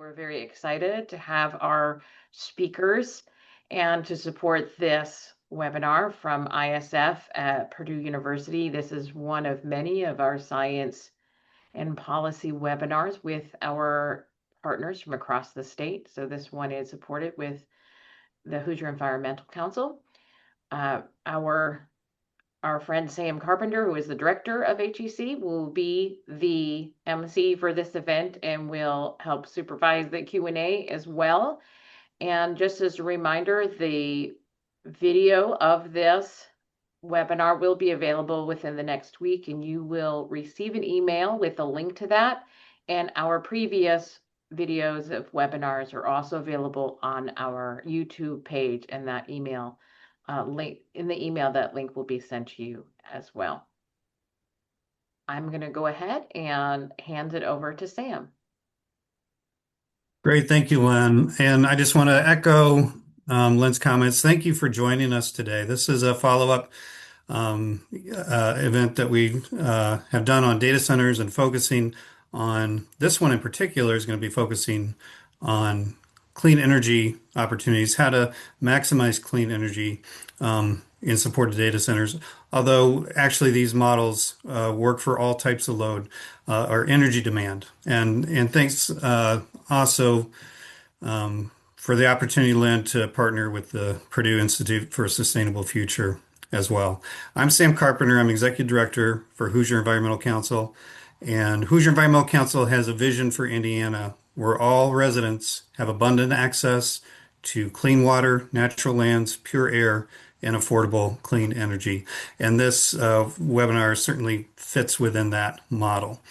We're very excited to have our speakers and to support this webinar from ISF at Purdue University. This is one of many of our science and policy webinars with our partners from across the state. So this one is supported with the Hoosier Environmental Council. Our friend Sam Carpenter, who is the director of HEC, will be the MC for this event and will help supervise the Q&A as well. And just as a reminder, the video of this webinar will be available within the next week, and you will receive an email with a link to that. And our previous videos of webinars are also available on our YouTube page, and that email link in the email, that link will be sent to you as well. I'm going to go ahead and hand it over to Sam. Great, thank you, Lynn. And I just want to echo Lynn's comments. Thank you for joining us today. This is a follow-up event that we have done on data centers, and focusing on this one in particular is going to be focusing on clean energy opportunities, how to maximize clean energy in support of data centers. Although actually these models work for all types of load or energy demand. And thanks also for the opportunity, Lynn, to partner with the Purdue Institute for a Sustainable Future as well. I'm Sam Carpenter. I'm Executive Director for Hoosier Environmental Council. And Hoosier Environmental Council has a vision for Indiana where all residents have abundant access to clean water, natural lands, pure air, and affordable clean energy. And this webinar certainly fits within that model.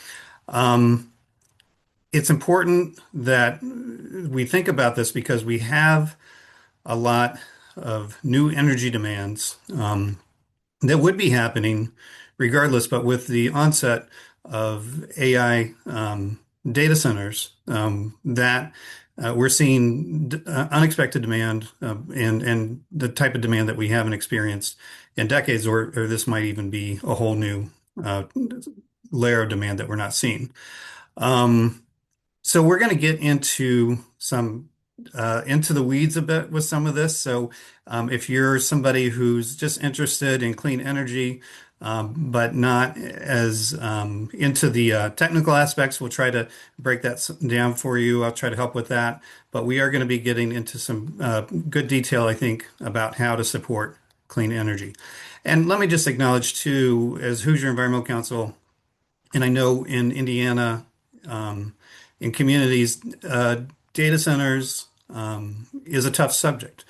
It's important that we think about this because we have a lot of new energy demands that would be happening regardless, but with the onset of AI data centers, that we're seeing unexpected demand and the type of demand that we haven't experienced in decades, or this might even be a whole new layer of demand that we're not seeing. So we're going to get into into the weeds a bit with some of this. So if you're somebody who's just interested in clean energy, but not as into the technical aspects, we'll try to break that down for you. I'll try to help with that. But we are going to be getting into some good detail, I think, about how to support clean energy. And let me just acknowledge, too, as Hoosier Environmental Council, and I know in Indiana, in communities, data centers is a tough subject.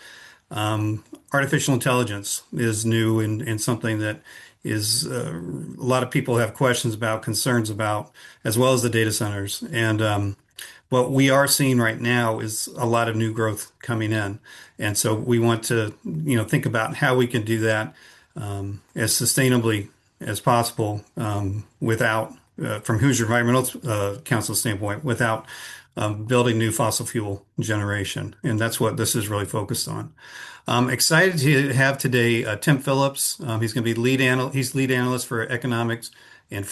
Artificial intelligence is new and something that is a lot of people have questions about, concerns about, as well as the data centers. And what we are seeing right now is a lot of new growth coming in. And so we want to, think about how we can do that as sustainably as possible without, from Hoosier Environmental Council standpoint, without building new fossil fuel generation. And that's what this is really focused on. I'm excited to have today Tim Phillips. He's going to be lead analyst for economics and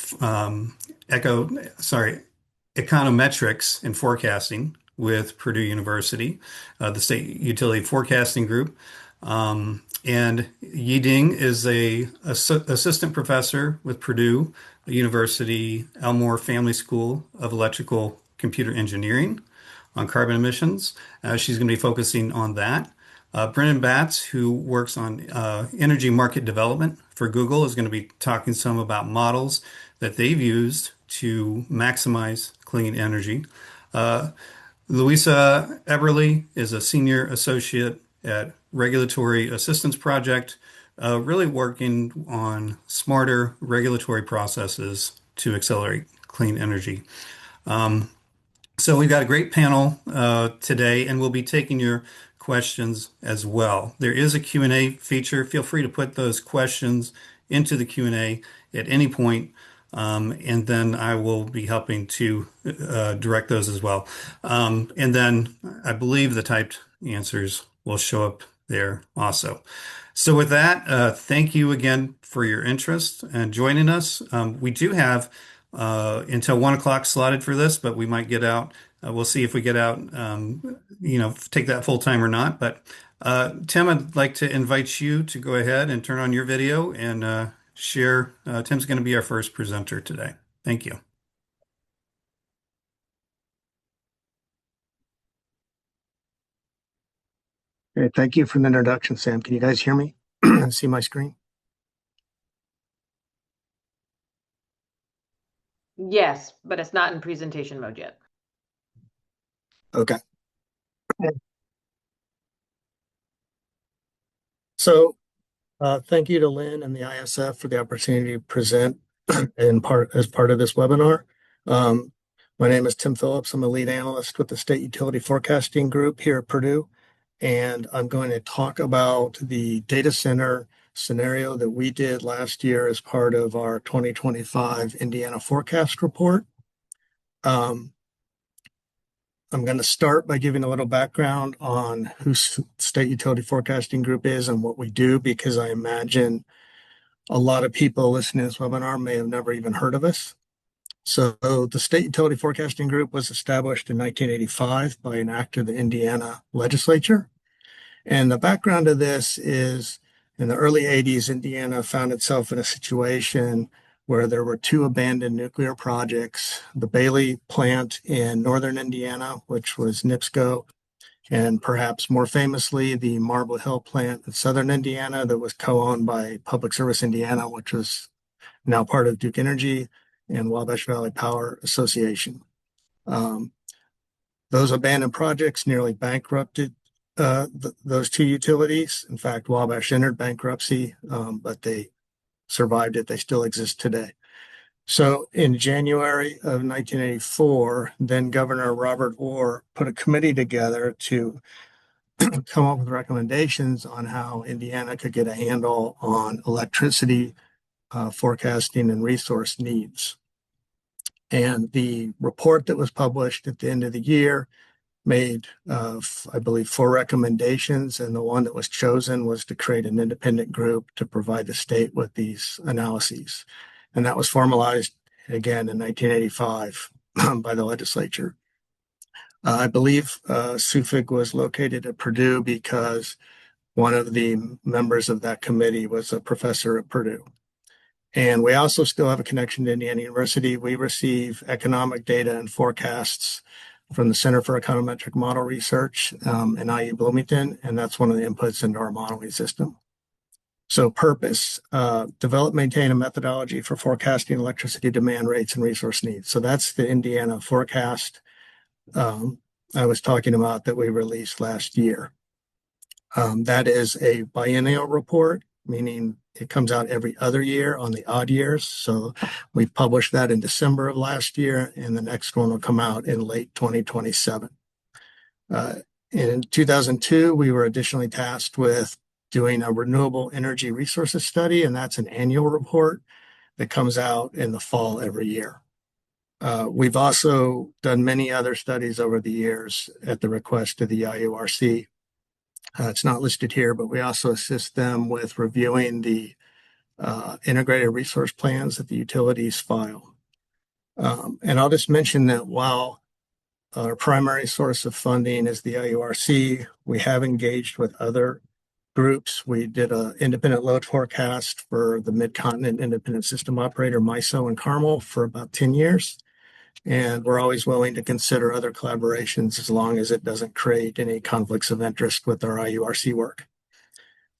econometrics and forecasting with Purdue University, the State Utility Forecasting Group. And Yiding is a assistant professor with Purdue University Elmore Family School of Electrical Computer Engineering on carbon emissions. She's going to be focusing on that. Brennan Batts, who works on energy market development for Google, is going to be talking some about models that they've used to maximize clean energy. Louisa Eberly is a senior associate at Regulatory Assistance Project, really working on smarter regulatory processes to accelerate clean energy. So we've got a great panel today, and we'll be taking your questions as well. There is a Q&A feature. Feel free to put those questions into the Q&A at any point, and then I will be helping to direct those as well. And then I believe the typed answers will show up there also. So with that, thank you again for your interest and joining us. We do have until 1 o'clock slotted for this, but we might get out. We'll see if we get out, take that full time or not. But Tim, I'd like to invite you to go ahead and turn on your video and share. Tim's going to be our first presenter today. Thank you. Great. Thank you for the introduction, Sam. Can you guys hear me? See my screen? Yes, but it's not in presentation mode yet. Okay. So thank you to Lynn and the ISF for the opportunity to present as part of this webinar. My name is Tim Phillips. I'm a lead analyst with the State Utility Forecasting Group here at Purdue, and I'm going to talk about the data center scenario that we did last year as part of our 2025 Indiana Forecast Report. I'm going to start by giving a little background on who State Utility Forecasting Group is and what we do, because I imagine a lot of people listening to this webinar may have never even heard of us. So the State Utility Forecasting Group was established in 1985 by an act of the Indiana legislature. And the background of this is in the early 80s, Indiana found itself in a situation where there were two abandoned nuclear projects, the Bailey plant in northern Indiana, which was NIPSCO, and perhaps more famously, the Marble Hill plant in southern Indiana that was co-owned by Public Service Indiana, which was now part of Duke Energy and Wabash Valley Power Association. Those abandoned projects nearly bankrupted those two utilities. In fact, Wabash entered bankruptcy, but they survived it. They still exist today. So in January of 1984, then Governor Robert Orr put a committee together to come up with recommendations on how Indiana could get a handle on electricity forecasting and resource needs. And the report that was published at the end of the year made, I believe, 4 recommendations, and the one that was chosen was to create an independent group to provide the state with these analyses. And that was formalized again in 1985 by the legislature. I believe SUFIG was located at Purdue because one of the members of that committee was a professor at Purdue. And we also still have a connection to Indiana University. We receive economic data and forecasts from the Center for Econometric Model Research in IU Bloomington, and that's one of the inputs into our modeling system. So purpose, develop, maintain a methodology for forecasting electricity demand rates and resource needs. So that's the Indiana forecast I was talking about that we released last year. That is a biennial report, meaning it comes out every other year on the odd years. So we published that in December of last year, and the next one will come out in late 2027. In 2002, we were additionally tasked with doing a renewable energy resources study, and that's an annual report that comes out in the fall every year. We've also done many other studies over the years at the request of the IURC. It's not listed here, but we also assist them with reviewing the integrated resource plans that the utilities file. And I'll just mention that while our primary source of funding is the IURC, we have engaged with other groups. We did an independent load forecast for the Mid-Continent Independent System Operator, MISO, and Carmel for about 10 years. And we're always willing to consider other collaborations as long as it doesn't create any conflicts of interest with our IURC work.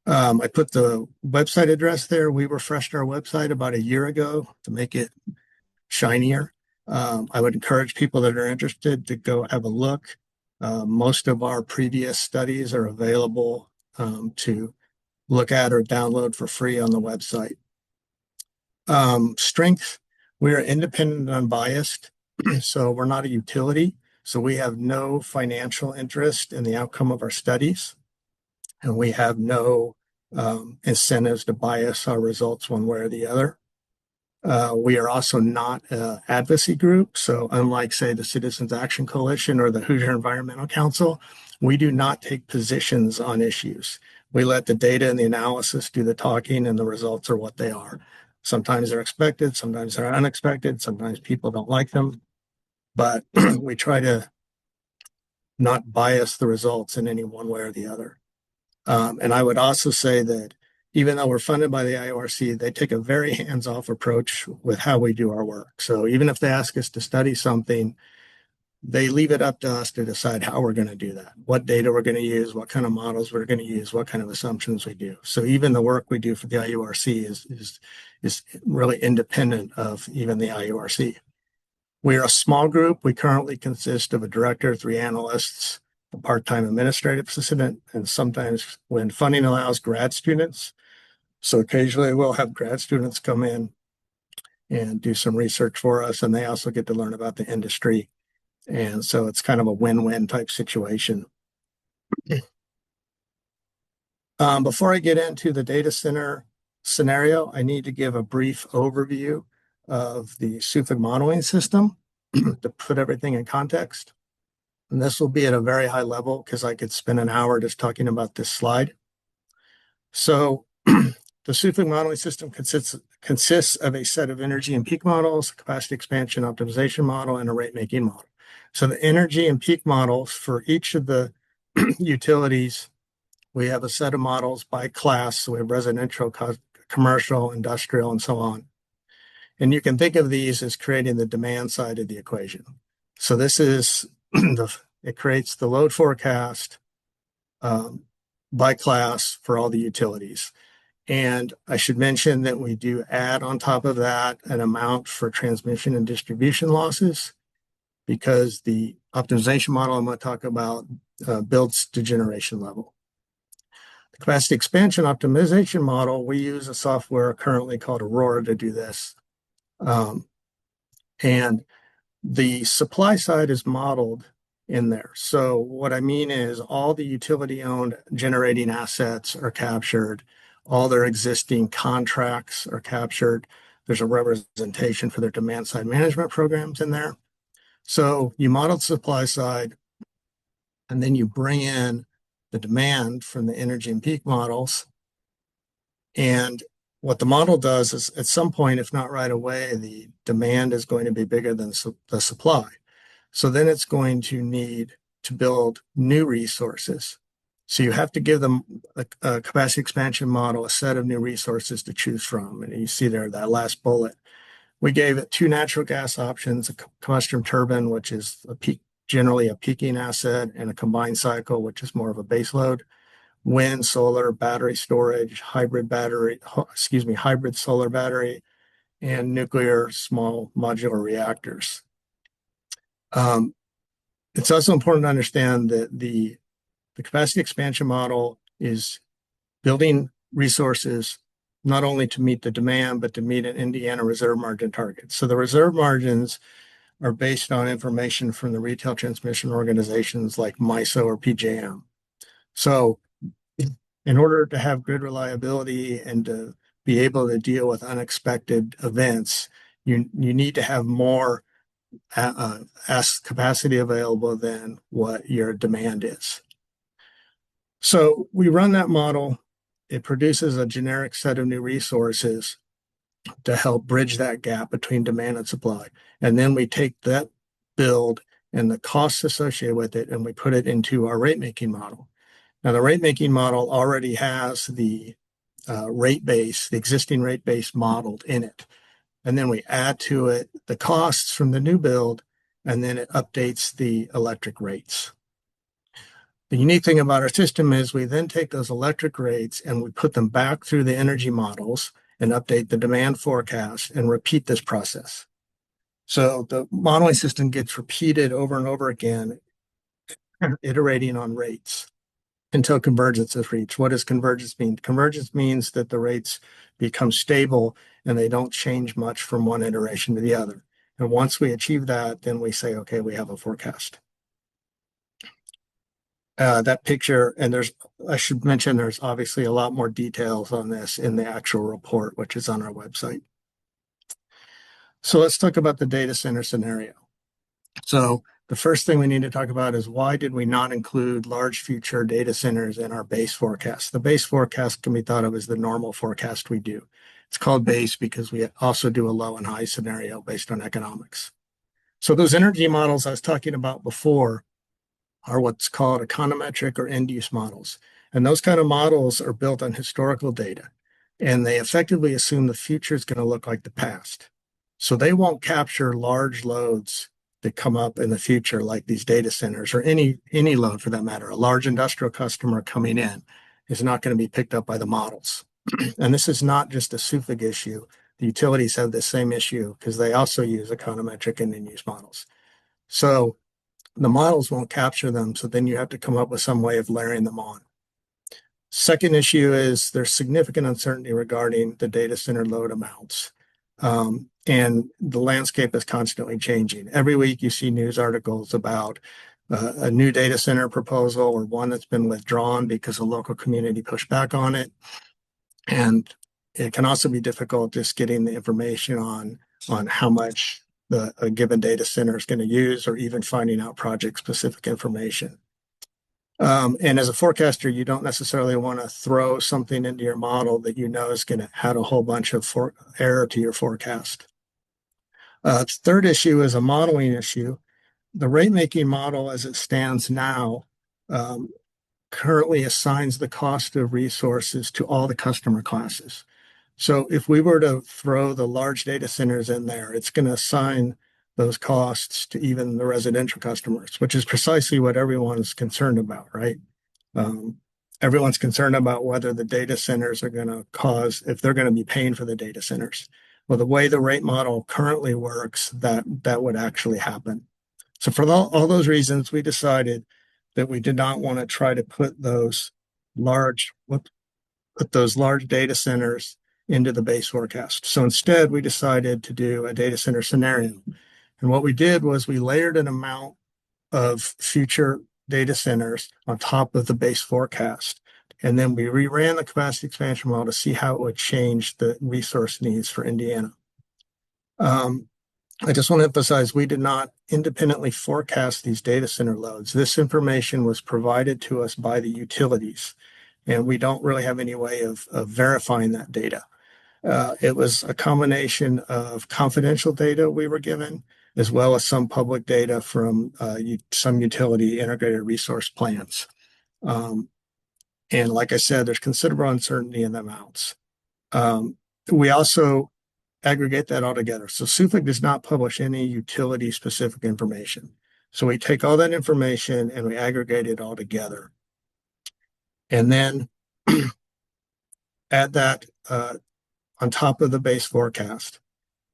I put the website address there. We refreshed our website about a year ago to make it shinier. I would encourage people that are interested to go have a look. Most of our previous studies are available to look at or download for free on the website. Strength, we're independent and unbiased. So we're not a utility. So we have no financial interest in the outcome of our studies. And we have no incentives to bias our results one way or the other. We are also not an advocacy group. So unlike, say, the Citizens Action Coalition or the Hoosier Environmental Council, we do not take positions on issues. We let the data and the analysis do the talking, and the results are what they are. Sometimes they're expected, sometimes they're unexpected, sometimes people don't like them, but we try to not bias the results in any one way or the other. And I would also say that even though we're funded by the IORC, they take a very hands-off approach with how we do our work. So even if they ask us to study something, they leave it up to us to decide how we're going to do that, what data we're going to use, what kind of models we're going to use, what kind of assumptions we do. So even the work we do for the IURC is really independent of even the IURC. We're a small group. We currently consist of a director, 3 analysts, a part-time administrative assistant, and sometimes when funding allows, grad students. So occasionally we'll have grad students come in and do some research for us, and they also get to learn about the industry. And so it's kind of a win-win type situation. Before I get into the data center scenario, I need to give a brief overview of the SUFIG modeling system to put everything in context. And this will be at a very high level because I could spend an hour just talking about this slide. So the SUFIG modeling system consists of a set of energy and peak models, a capacity expansion optimization model, and a rate-making model. So the energy and peak models for each of the utilities, we have a set of models by class. So we have residential, commercial, industrial, and so on. And you can think of these as creating the demand side of the equation. So this is it creates the load forecast by class for all the utilities. And I should mention that we do add on top of that an amount for transmission and distribution losses, because the optimization model I'm going to talk about builds to generation level. The capacity expansion optimization model, we use a software currently called Aurora to do this. And the supply side is modeled in there. So what I mean is all the utility-owned generating assets are captured. All their existing contracts are captured. There's a representation for their demand-side management programs in there. So you model the supply side, and then you bring in the demand from the energy and peak models. And what the model does is at some point, if not right away, the demand is going to be bigger than the supply. So then it's going to need to build new resources. So you have to give them a capacity expansion model, a set of new resources to choose from. And you see there that last bullet. We gave it 2 natural gas options, a combustion turbine, which is generally a peaking asset, and a combined cycle, which is more of a base load. Wind, solar, battery storage, hybrid solar battery, and nuclear small modular reactors. It's also important to understand that the capacity expansion model is building resources not only to meet the demand, but to meet an Indiana reserve margin target. So the reserve margins are based on information from the retail transmission organizations like MISO or PJM. So in order to have grid reliability and to be able to deal with unexpected events, you need to have more capacity available than what your demand is. So we run that model. It produces a generic set of new resources to help bridge that gap between demand and supply. And then we take that build and the costs associated with it, and we put it into our rate-making model. Now, the rate-making model already has the the existing rate base modeled in it. And then we add to it the costs from the new build, and then it updates the electric rates. The unique thing about our system is we then take those electric rates and we put them back through the energy models and update the demand forecast and repeat this process. So the modeling system gets repeated over and over again, iterating on rates until convergence is reached. What does convergence mean? Convergence means that the rates become stable and they don't change much from one iteration to the other. And once we achieve that, then we say, okay, we have a forecast. That picture, and I should mention, there's obviously a lot more details on this in the actual report, which is on our website. So let's talk about the data center scenario. So the first thing we need to talk about is why did we not include large future data centers in our base forecast? The base forecast can be thought of as the normal forecast we do. It's called base because we also do a low and high scenario based on economics. So those energy models I was talking about before are what's called econometric or end-use models. And those kind of models are built on historical data, and they effectively assume the future is going to look like the past. So they won't capture large loads that come up in the future, like these data centers or any load for that matter. A large industrial customer coming in is not going to be picked up by the models. And this is not just a SUFIG issue. The utilities have the same issue because they also use econometric and end-use models. So the models won't capture them, so then you have to come up with some way of layering them on. Second issue is there's significant uncertainty regarding the data center load amounts. And the landscape is constantly changing. Every week you see news articles about a new data center proposal or one that's been withdrawn because a local community pushed back on it. And it can also be difficult just getting the information on how much a given data center is going to use, or even finding out project-specific information. And as a forecaster, you don't necessarily want to throw something into your model that you know is going to add a whole bunch of error to your forecast. Third issue is a modeling issue. The rate-making model as it stands now currently assigns the cost of resources to all the customer classes. So if we were to throw the large data centers in there, it's going to assign those costs to even the residential customers, which is precisely what everyone's concerned about, right? Everyone's concerned about whether the data centers are going to if they're going to be paying for the data centers. Well, the way the rate model currently works, that would actually happen. So for all those reasons, we decided that we did not want to try to put those large data centers into the base forecast. So instead, we decided to do a data center scenario. And what we did was we layered an amount of future data centers on top of the base forecast. And then we reran the capacity expansion model to see how it would change the resource needs for Indiana. I just want to emphasize we did not independently forecast these data center loads. This information was provided to us by the utilities, and we don't really have any way of verifying that data. It was a combination of confidential data we were given, as well as some public data from some utility integrated resource plans. And like I said, there's considerable uncertainty in the amounts. We also aggregate that all together. So SUFIG does not publish any utility-specific information. So we take all that information and we aggregate it all together. And then add that on top of the base forecast.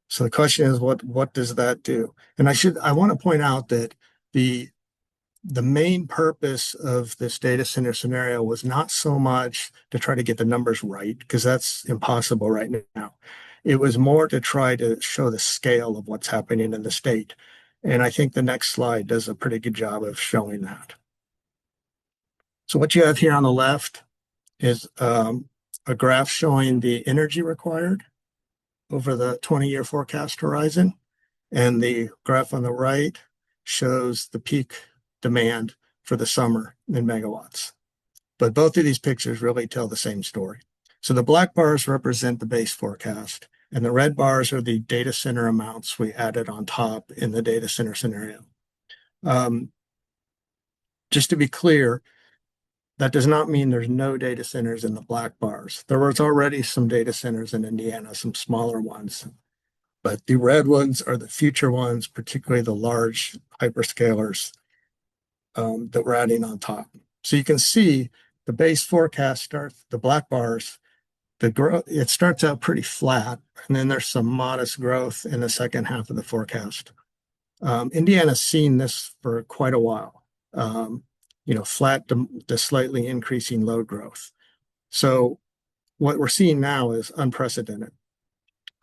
So the question is, what does that do? And I want to point out that the main purpose of this data center scenario was not so much to try to get the numbers right, because that's impossible right now. It was more to try to show the scale of what's happening in the state. And I think the next slide does a pretty good job of showing that. So what you have here on the left is a graph showing the energy required over the 20-year forecast horizon. And the graph on the right shows the peak demand for the summer in megawatts. But both of these pictures really tell the same story. So the black bars represent the base forecast, and the red bars are the data center amounts we added on top in the data center scenario. Just to be clear, that does not mean there's no data centers in the black bars. There was already some data centers in Indiana, some smaller ones, but the red ones are the future ones, particularly the large hyperscalers that we're adding on top. So you can see the base forecast starts, the black bars, the growth, it starts out pretty flat, and then there's some modest growth in the second half of the forecast. Indiana's seen this for quite a while. Flat to slightly increasing load growth. So what we're seeing now is unprecedented.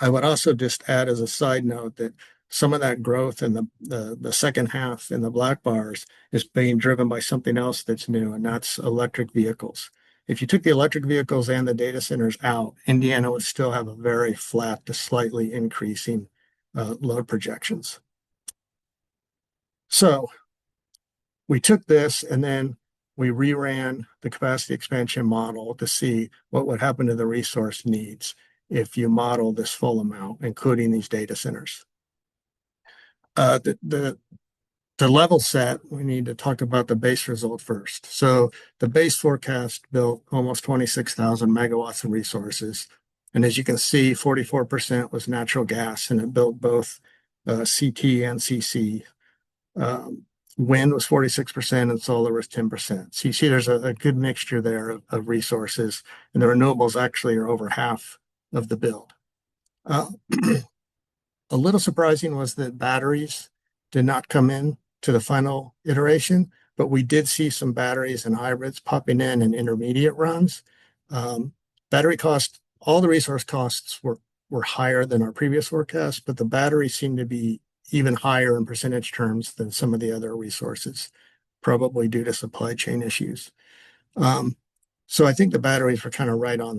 I would also just add as a side note that some of that growth in the second half in the black bars is being driven by something else that's new, and that's electric vehicles. If you took the electric vehicles and the data centers out, Indiana would still have a very flat to slightly increasing load projections. So we took this and then we reran the capacity expansion model to see what would happen to the resource needs. if you model this full amount, including these data centers. To level set, we need to talk about the base result first. So the base forecast built almost 26,000 megawatts of resources. And as you can see, 44% was natural gas, and it built both CT and CC. Wind was 46% and solar was 10%. So you see there's a good mixture there of resources, and the renewables actually are over half of the build. A little surprising was that batteries did not come in to the final iteration, but we did see some batteries and hybrids popping in intermediate runs. Battery cost, all the resource costs were higher than our previous forecast, but the batteries seem to be even higher in percentage terms than some of the other resources, probably due to supply chain issues. So I think the batteries were kind of right on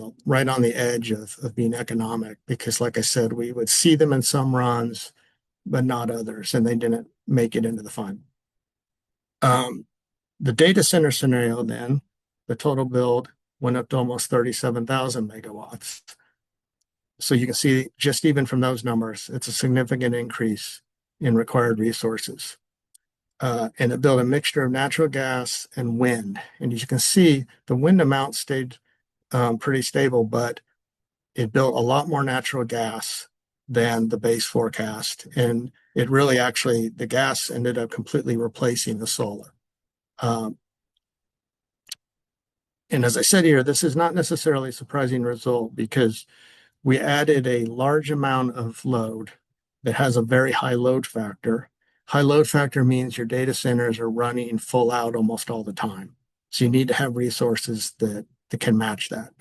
the edge of being economic, because like I said, we would see them in some runs, but not others, and they didn't make it into the final. The data center scenario, then, the total build went up to almost 37,000 megawatts. So you can see just even from those numbers, it's a significant increase in required resources. And it built a mixture of natural gas and wind. And as you can see, the wind amount stayed pretty stable, but it built a lot more natural gas than the base forecast. And it really actually, the gas ended up completely replacing the solar. And as I said here, this is not necessarily a surprising result, because we added a large amount of load that has a very high load factor. High load factor means your data centers are running full out almost all the time. So you need to have resources that can match that.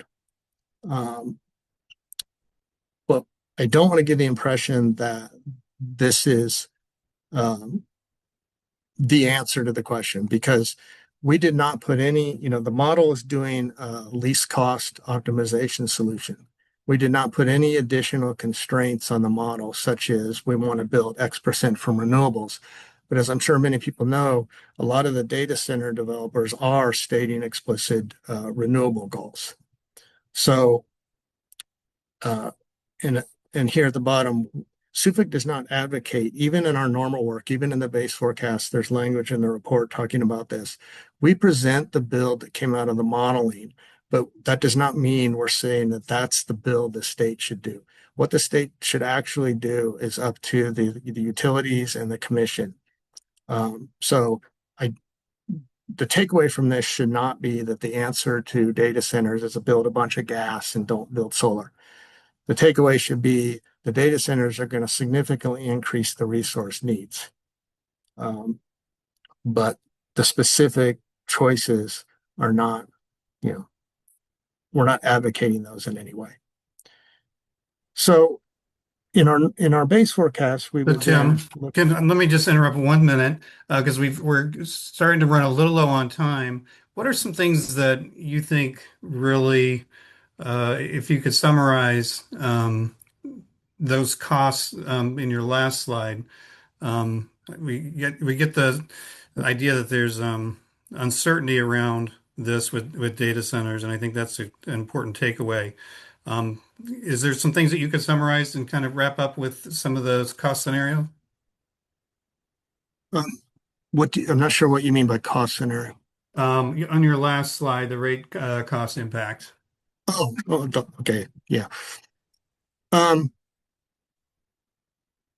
But I don't want to give the impression that this is the answer to the question, because we did not put any, the model is doing a least cost optimization solution. We did not put any additional constraints on the model, such as we want to build X% from renewables. But as I'm sure many people know, a lot of the data center developers are stating explicit renewable goals. So, and here at the bottom, SUFIC does not advocate, even in our normal work, even in the base forecast, there's language in the report talking about this. We present the build that came out of the modeling, but that does not mean we're saying that that's the build the state should do. What the state should actually do is up to the utilities and the commission. So the takeaway from this should not be that the answer to data centers is to build a bunch of gas and don't build solar. The takeaway should be the data centers are going to significantly increase the resource needs. But the specific choices are not, we're not advocating those in any way. So in our base forecast, we would Tim, let me just interrupt 1 minute, because we're starting to run a little low on time. What are some things that you think really, if you could summarize those costs in your last slide? We get the idea that there's uncertainty around this with data centers, and I think that's an important takeaway. Is there some things that you could summarize and kind of wrap up with some of those cost scenarios? I'm not sure what you mean by cost scenario. On your last slide, the rate cost impact. Oh, okay. Yeah.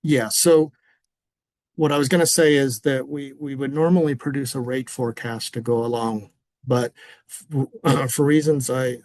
Yeah. So what I was going to say is that we would normally produce a rate forecast to go along, but for reasons I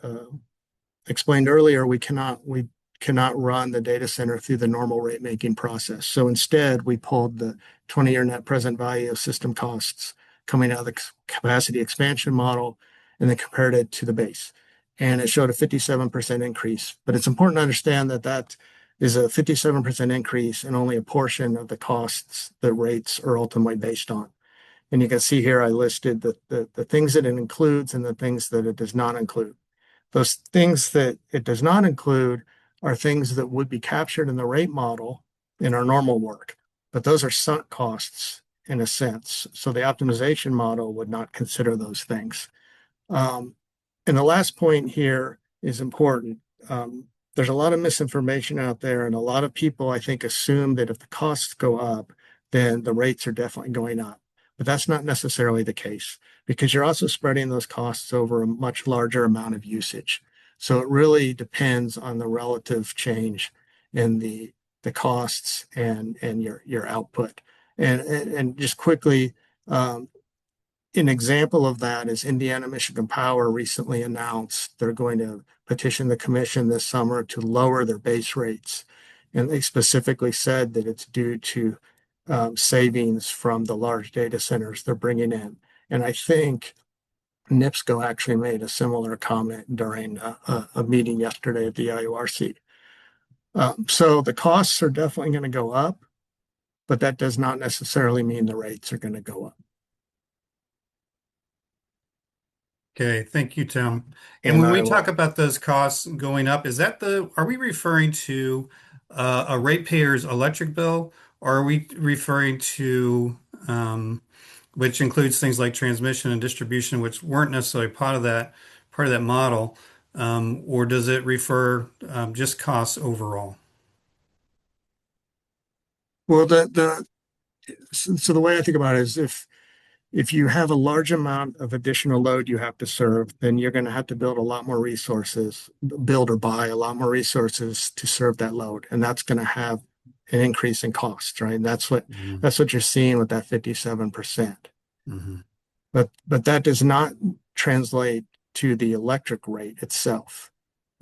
explained earlier, we cannot run the data center through the normal rate making process. So instead, we pulled the 20-year net present value of system costs coming out of the capacity expansion model and then compared it to the base. And it showed a 57% increase. But it's important to understand that that is a 57% increase and only a portion of the costs that rates are ultimately based on. And you can see here I listed the things that it includes and the things that it does not include. Those things that it does not include are things that would be captured in the rate model in our normal work, but those are sunk costs in a sense. So the optimization model would not consider those things. And the last point here is important. there's a lot of misinformation out there, and a lot of people, I think, assume that if the costs go up, then the rates are definitely going up. But that's not necessarily the case because you're also spreading those costs over a much larger amount of usage. So it really depends on the relative change in the costs and your output. And just quickly, um, an example of that is Indiana Michigan Power recently announced they're going to petition the commission this summer to lower their base rates. And they specifically said that it's due to savings from the large data centers they're bringing in. And I think NIPSCO actually made a similar comment during a meeting yesterday at the IURC. So the costs are definitely going to go up, but that does not necessarily mean the rates are going to go up. Okay, thank you, Tim. And And when we I talk will, about those costs going up, are we referring to a ratepayer's electric bill, or are we referring to, which includes things like transmission and distribution, which weren't necessarily part of that model, or does it refer just costs overall? well, so the way I think about it is if you have a large amount of additional load you have to serve, then you're going to have to build a lot more resources, build or buy a lot more resources to serve that load. And that's going to have an increase in cost, right? And Mhm, that's what you're seeing with that 57%. mhm, But that does not translate to the electric rate itself.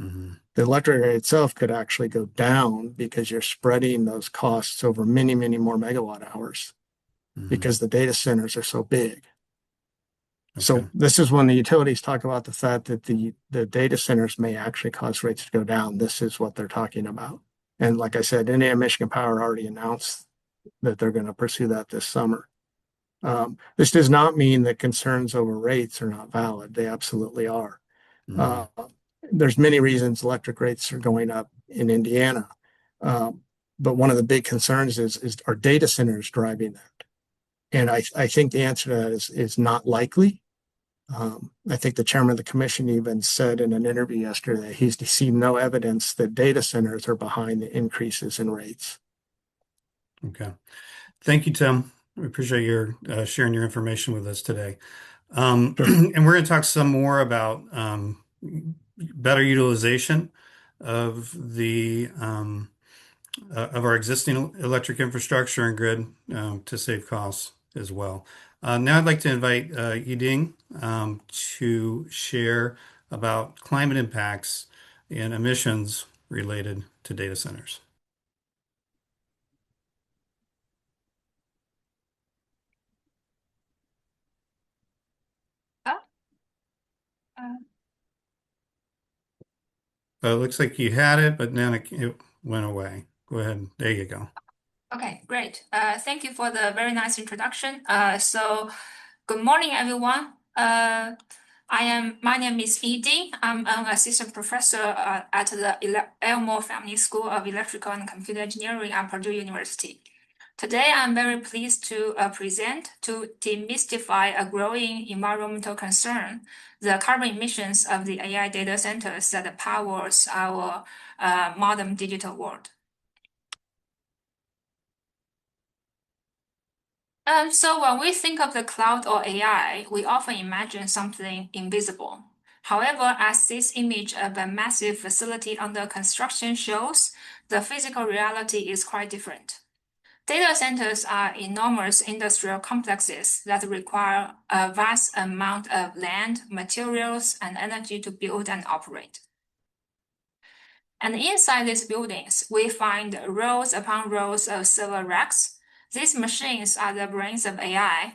mhm, The electric rate itself could actually go down because you're spreading those costs over many, many more megawatt hours mhm. because the data centers are so big. Okay. So this is when the utilities talk about the fact that the data centers may actually cause rates to go down. This is what they're talking about. And like I said, Indiana Michigan Power already announced that they're going to pursue that this summer. This does not mean that concerns over rates are not valid. They absolutely are. Mhm, Uh, there's many reasons electric rates are going up in Indiana. But one of the big concerns is are data centers driving that? And I think the answer to that is not likely. I think the chairman of the commission even said in an interview yesterday he's seen no evidence that data centers are behind the increases in rates. okay. Thank you, Tim. We appreciate your sharing your information with us today. Sure. And we're going to talk some more about better utilization of the of our existing electric infrastructure and grid to save costs as well. Now I'd like to invite Yiding to share about climate impacts and emissions related to data centers. Oh, uh, It looks like you had it, but then it went away. Go ahead. There you go. okay, great. Thank you for the very nice introduction. So good morning, everyone. My name is Yi. I'm an assistant professor at the Elmore Family School of Electrical and Computer Engineering at Purdue University. Today, I'm very pleased to present to demystify a growing environmental concern, the carbon emissions of the AI data centers that powers our modern digital world. So when we think of the cloud or AI, we often imagine something invisible. However, as this image of a massive facility under construction shows, the physical reality is quite different. Data centers are enormous industrial complexes that require a vast amount of land, materials, and energy to build and operate. And inside these buildings, we find rows upon rows of server racks. These machines are the brains of AI,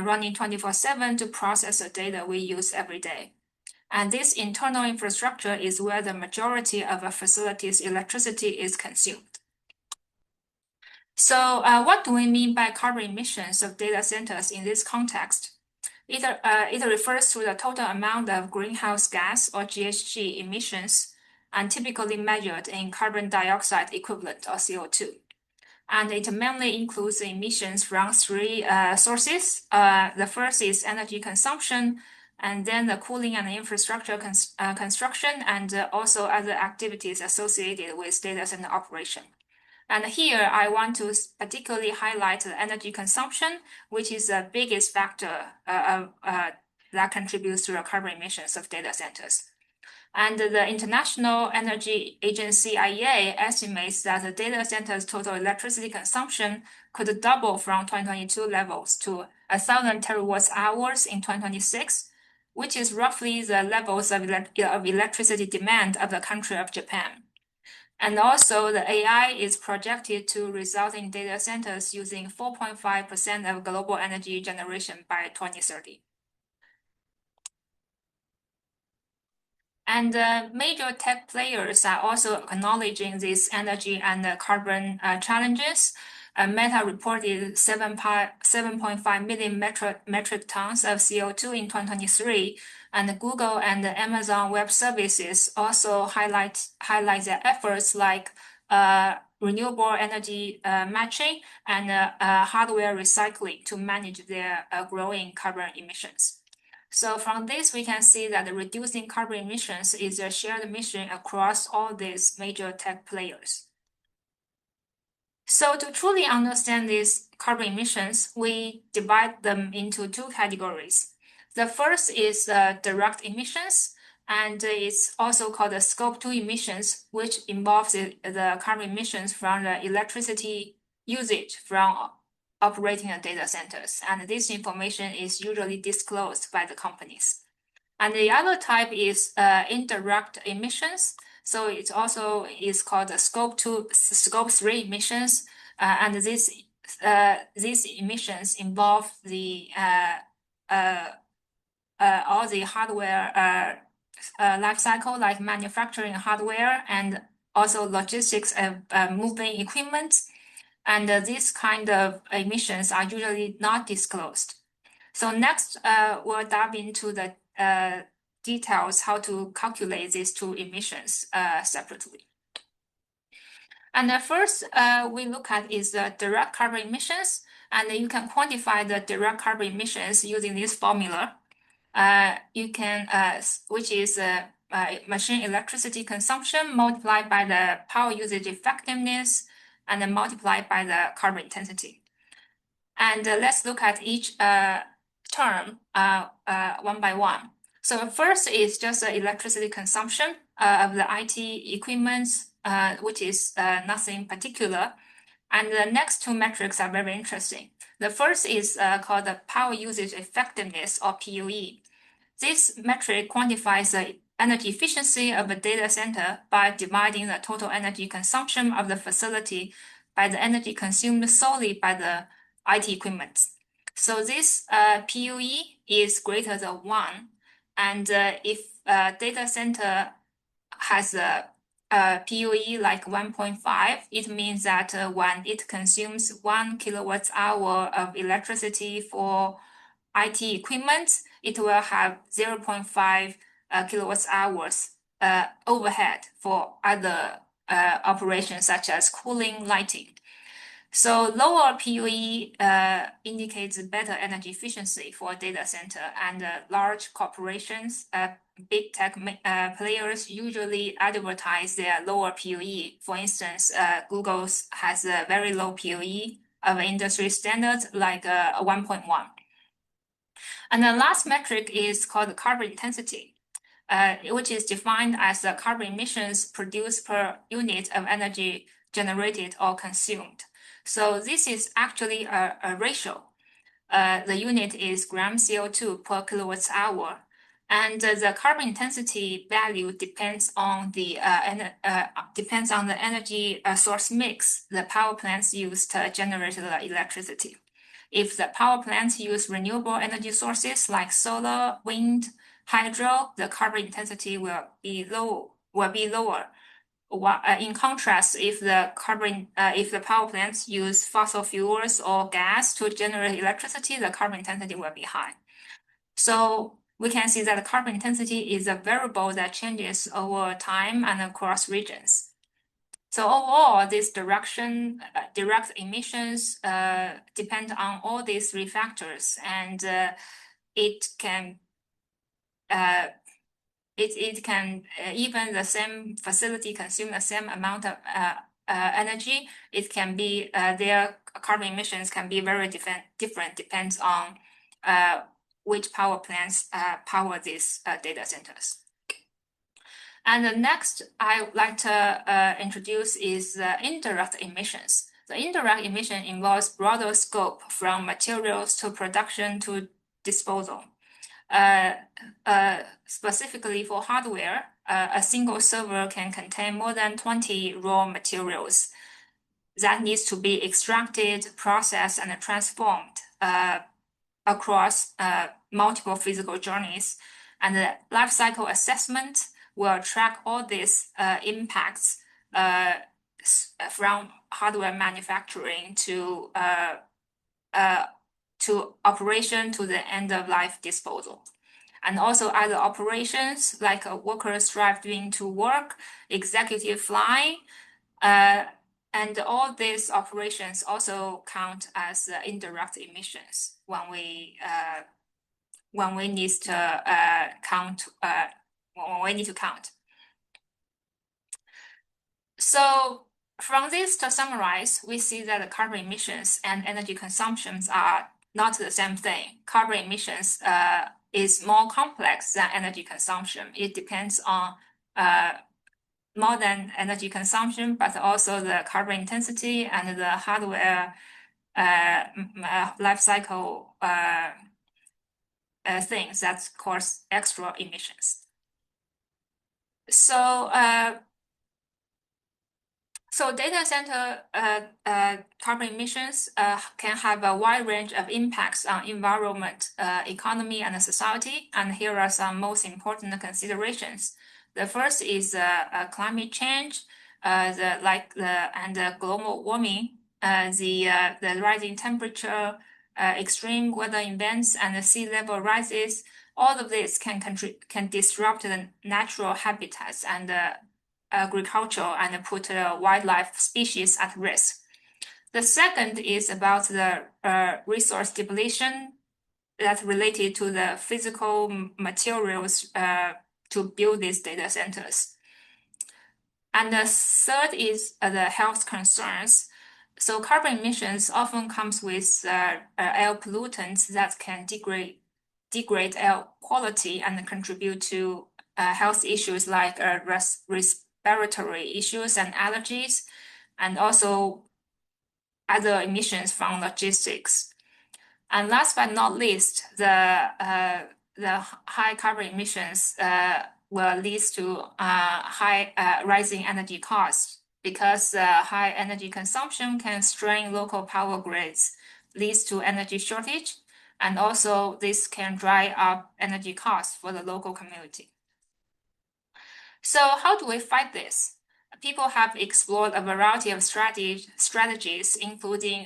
running 24/7 to process the data we use every day. And this internal infrastructure is where the majority of a facility's electricity is consumed. So what do we mean by carbon emissions of data centers in this context? It refers to the total amount of greenhouse gas or GHG emissions and typically measured in carbon dioxide equivalent or CO2. And it mainly includes emissions from three sources. The first is energy consumption, and then the cooling and infrastructure construction, and also other activities associated with data center operation. And here I want to particularly highlight the energy consumption, which is the biggest factor that contributes to the carbon emissions of data centers. And the International Energy Agency, IEA, estimates that the data center's total electricity consumption could double from 2022 levels to 1,000 terawatt hours in 2026, which is roughly the levels of electricity demand of the country of Japan. And also, the AI is projected to result in data centers using 4.5% of global energy generation by 2030. And major tech players are also acknowledging these energy and carbon challenges. Meta reported 7.5 million metric tons of CO2 in 2023, and Google and Amazon Web Services also highlight their efforts like renewable energy matching and hardware recycling to manage their growing carbon emissions. So from this, we can see that reducing carbon emissions is a shared mission across all these major tech players. So to truly understand these carbon emissions, we divide them into two categories. The first is direct emissions, and it's also called the Scope 2 emissions, which involves the carbon emissions from the electricity usage from operating the data centers, and this information is usually disclosed by the companies. And the other type is indirect emissions. So it also is called the Scope 3 emissions, and these emissions involve the all the hardware life cycle, like manufacturing hardware and also logistics of moving equipment. And these kind of emissions are usually not disclosed. So next, we'll dive into the details how to calculate these two emissions separately. And first, we look at is the direct carbon emissions, and you can quantify the direct carbon emissions using this formula. Which is machine electricity consumption multiplied by the power usage effectiveness and then multiplied by the carbon intensity. And let's look at each term one by one. So first is just the electricity consumption of the IT equipment, which is nothing particular. And the next two metrics are very interesting. The first is called the power usage effectiveness, or PUE. This metric quantifies the energy efficiency of a data center by dividing the total energy consumption of the facility by the energy consumed solely by the IT equipment. So this PUE is greater than 1. And if a data center has a PUE like 1.5, it means that when it consumes 1 kilowatt hour of electricity for IT equipment, it will have 0.5 kilowatt hours overhead for other operations such as cooling, lighting. So lower PUE indicates better energy efficiency for a data center, and large corporations, big tech players usually advertise their lower PUE. For instance, Google has a very low PUE of industry standards like 1.1. And the last metric is called carbon intensity, which is defined as the carbon emissions produced per unit of energy generated or consumed. So this is actually a ratio. The unit is gram CO2 per kilowatt hour. And the carbon intensity value depends on the energy source mix the power plants use to generate the electricity. If the power plants use renewable energy sources like solar, wind, hydro, the carbon intensity will be lower. In contrast, if the power plants use fossil fuels or gas to generate electricity, the carbon intensity will be high. So we can see that the carbon intensity is a variable that changes over time and across regions. So overall, this direct emissions depend on all these three factors, and it can it can even the same facility consume the same amount of energy. It can be their carbon emissions can be very different depends on which power plants power these data centers. And the next I would like to introduce is the indirect emissions. The indirect emission involves broader scope from materials to production to disposal. Specifically for hardware, a single server can contain more than 20 raw materials that needs to be extracted, processed, and transformed across multiple physical journeys. And the life cycle assessment will track all these impacts from hardware manufacturing to operation to the end of life disposal. And also other operations like workers driving to work, executive flying, and all these operations also count as indirect emissions when we need to count. When we need to count. So from this, to summarize, we see that the carbon emissions and energy consumptions are not the same thing. Carbon emissions is more complex than energy consumption. It depends on more than energy consumption, but also the carbon intensity and the hardware life cycle things that cause extra emissions. So data center carbon emissions can have a wide range of impacts on environment, economy, and society. And here are some most important considerations. The first is climate change, and global warming, the rising temperature, extreme weather events, and the sea level rises. All of this can disrupt the natural habitats and agriculture and put wildlife species at risk. The second is about the resource depletion that's related to the physical materials to build these data centers. And the third is the health concerns. So carbon emissions often comes with air pollutants that can degrade air quality and contribute to health issues like respiratory issues and allergies, and also other emissions from logistics. And last but not least, the high carbon emissions will lead to high rising energy costs, because high energy consumption can strain local power grids, leads to energy shortage, and also this can drive up energy costs for the local community. So how do we fight this? People have explored a variety of strategies, including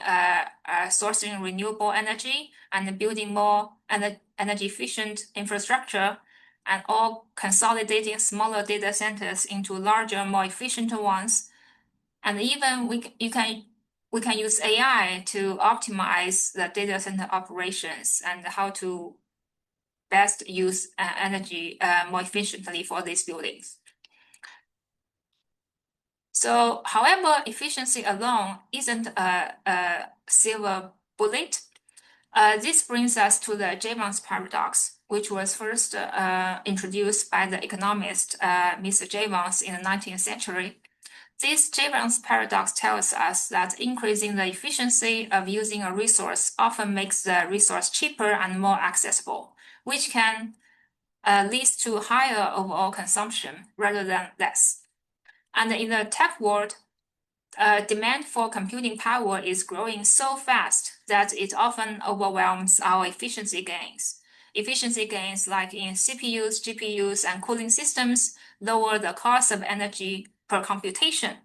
sourcing renewable energy and building more energy efficient infrastructure, and all consolidating smaller data centers into larger, more efficient ones. And even we can use AI to optimize the data center operations and how to best use energy more efficiently for these buildings. So, however, efficiency alone isn't a silver bullet. This brings us to the Jevons paradox, which was first introduced by the economist Mr. Jevons in the 19th century. This Jevons paradox tells us that increasing the efficiency of using a resource often makes the resource cheaper and more accessible, which can lead to higher overall consumption rather than less. And in the tech world, demand for computing power is growing so fast that it often overwhelms our efficiency gains. Efficiency gains like in CPUs, GPUs, and cooling systems lower the cost of energy per computation.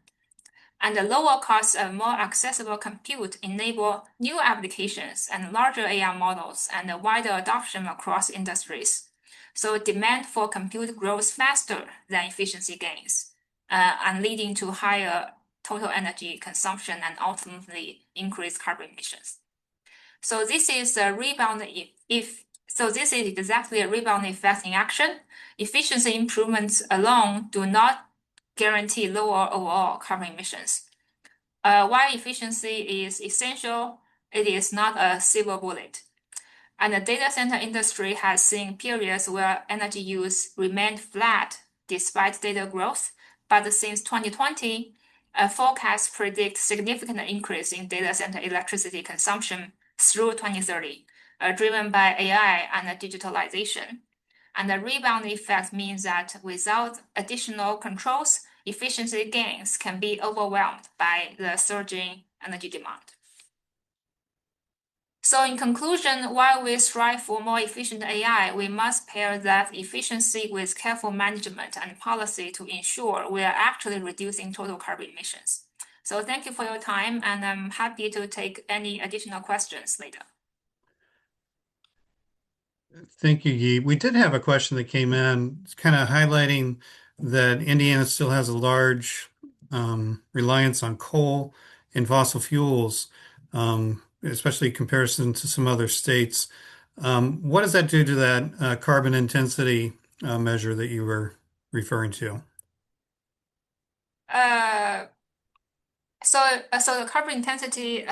And the lower cost of more accessible compute enable new applications and larger AI models and a wider adoption across industries. So demand for compute grows faster than efficiency gains, and leading to higher total energy consumption and ultimately increased carbon emissions. So this is a rebound So this is exactly a rebound effect in action. Efficiency improvements alone do not guarantee lower overall carbon emissions. While efficiency is essential, it is not a silver bullet. And the data center industry has seen periods where energy use remained flat despite data growth. But since 2020, forecasts predict significant increase in data center electricity consumption through 2030, driven by AI and digitalization. And the rebound effect means that without additional controls, efficiency gains can be overwhelmed by the surging energy demand. So in conclusion, while we strive for more efficient AI, we must pair that efficiency with careful management and policy to ensure we are actually reducing total carbon emissions. So thank you for your time, and I'm happy to take any additional questions later. Thank you, Yi. We did have a question that came in, kind of highlighting that Indiana still has a large reliance on coal and fossil fuels, especially in comparison to some other states. What does that do to that carbon intensity measure that you were referring to? So the carbon intensity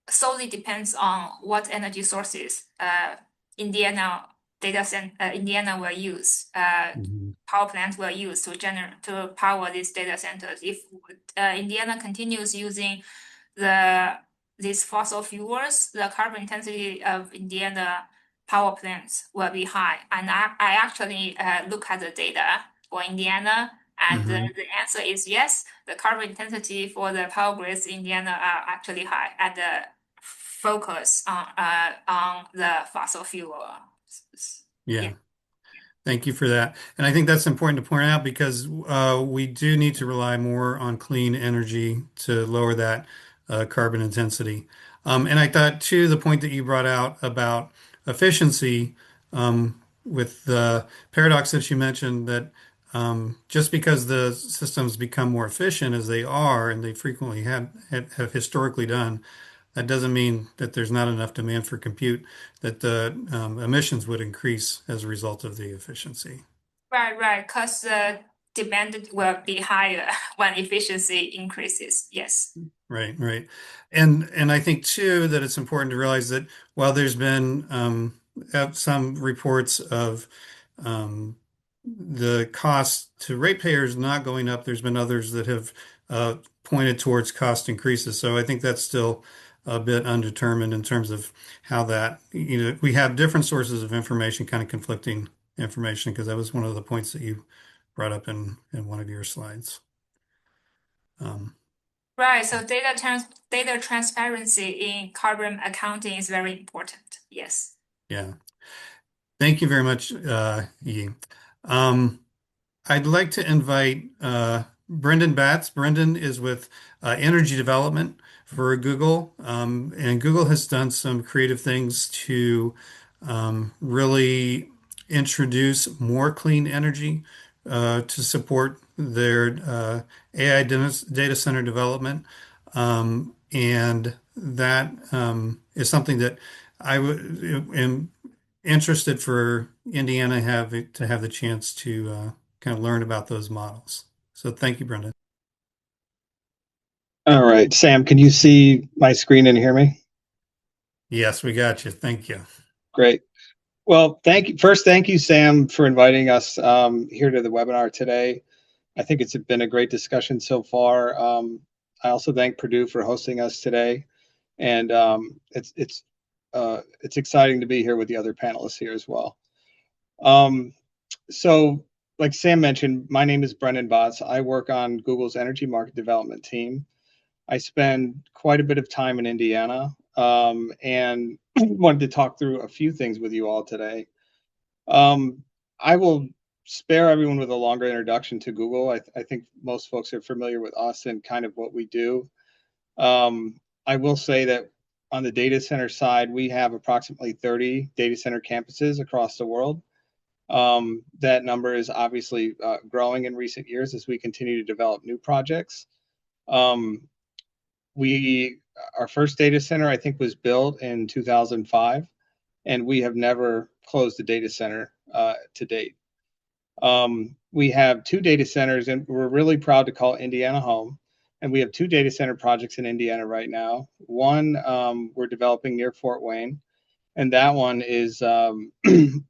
solely depends on what energy sources Indiana will use. Power plants will use to power these data centers. If Indiana continues using these fossil fuels, the carbon intensity of Indiana power plants will be high. And I actually look at the data for Indiana, and the answer is yes. The carbon intensity for the power grids in Indiana are actually high, and focus on the fossil fuel. Yeah. Thank you for that. And I think that's important to point out because we do need to rely more on clean energy to lower that carbon intensity. And I thought, too, the point that you brought out about efficiency with the paradox that you mentioned that just because the systems become more efficient as they are, and they frequently have historically done, that doesn't mean that there's not enough demand for compute, that the emissions would increase as a result of the efficiency. Right. Because the demand will be higher when efficiency increases. Yes. Right. And I think too that it's important to realize that while there's been some reports of the cost to ratepayers not going up, there's been others that have pointed towards cost increases. So I think that's still a bit undetermined in terms of how that, we have different sources of information, kind of conflicting information, because that was one of the points that you brought up in one of your slides. Right. So data transparency in carbon accounting is very important. Yes. Yeah. Thank you very much, Yi. I'd like to invite Brendan Batts. Brendan is with Energy Development for Google, and Google has done some creative things to really introduce more clean energy to support their AI data center development. And that is something that am interested for Indiana to have the chance to kind of learn about those models. So thank you, Brendan. All right, Sam, can you see my screen and hear me? Yes, we got you. Thank you. Great. Well, thank you, Sam, for inviting us here to the webinar today. I think it's been a great discussion so far. I also thank Purdue for hosting us today, and it's exciting to be here with the other panelists here as well. So, like Sam mentioned, my name is Brendan Batts. I work on Google's energy market development team. I spend quite a bit of time in Indiana, and wanted to talk through a few things with you all today. I will spare everyone with a longer introduction to Google. I think most folks are familiar with us and kind of what we do. I will say that on the data center side, we have approximately 30 data center campuses across the world. That number is obviously growing in recent years as we continue to develop new projects. Our first data center, I think, was built in 2005. and we have never closed a data center to date. We have 2 data centers, and we're really proud to call Indiana home. And we have 2 data center projects in Indiana right now. One we're developing near Fort Wayne, and that one is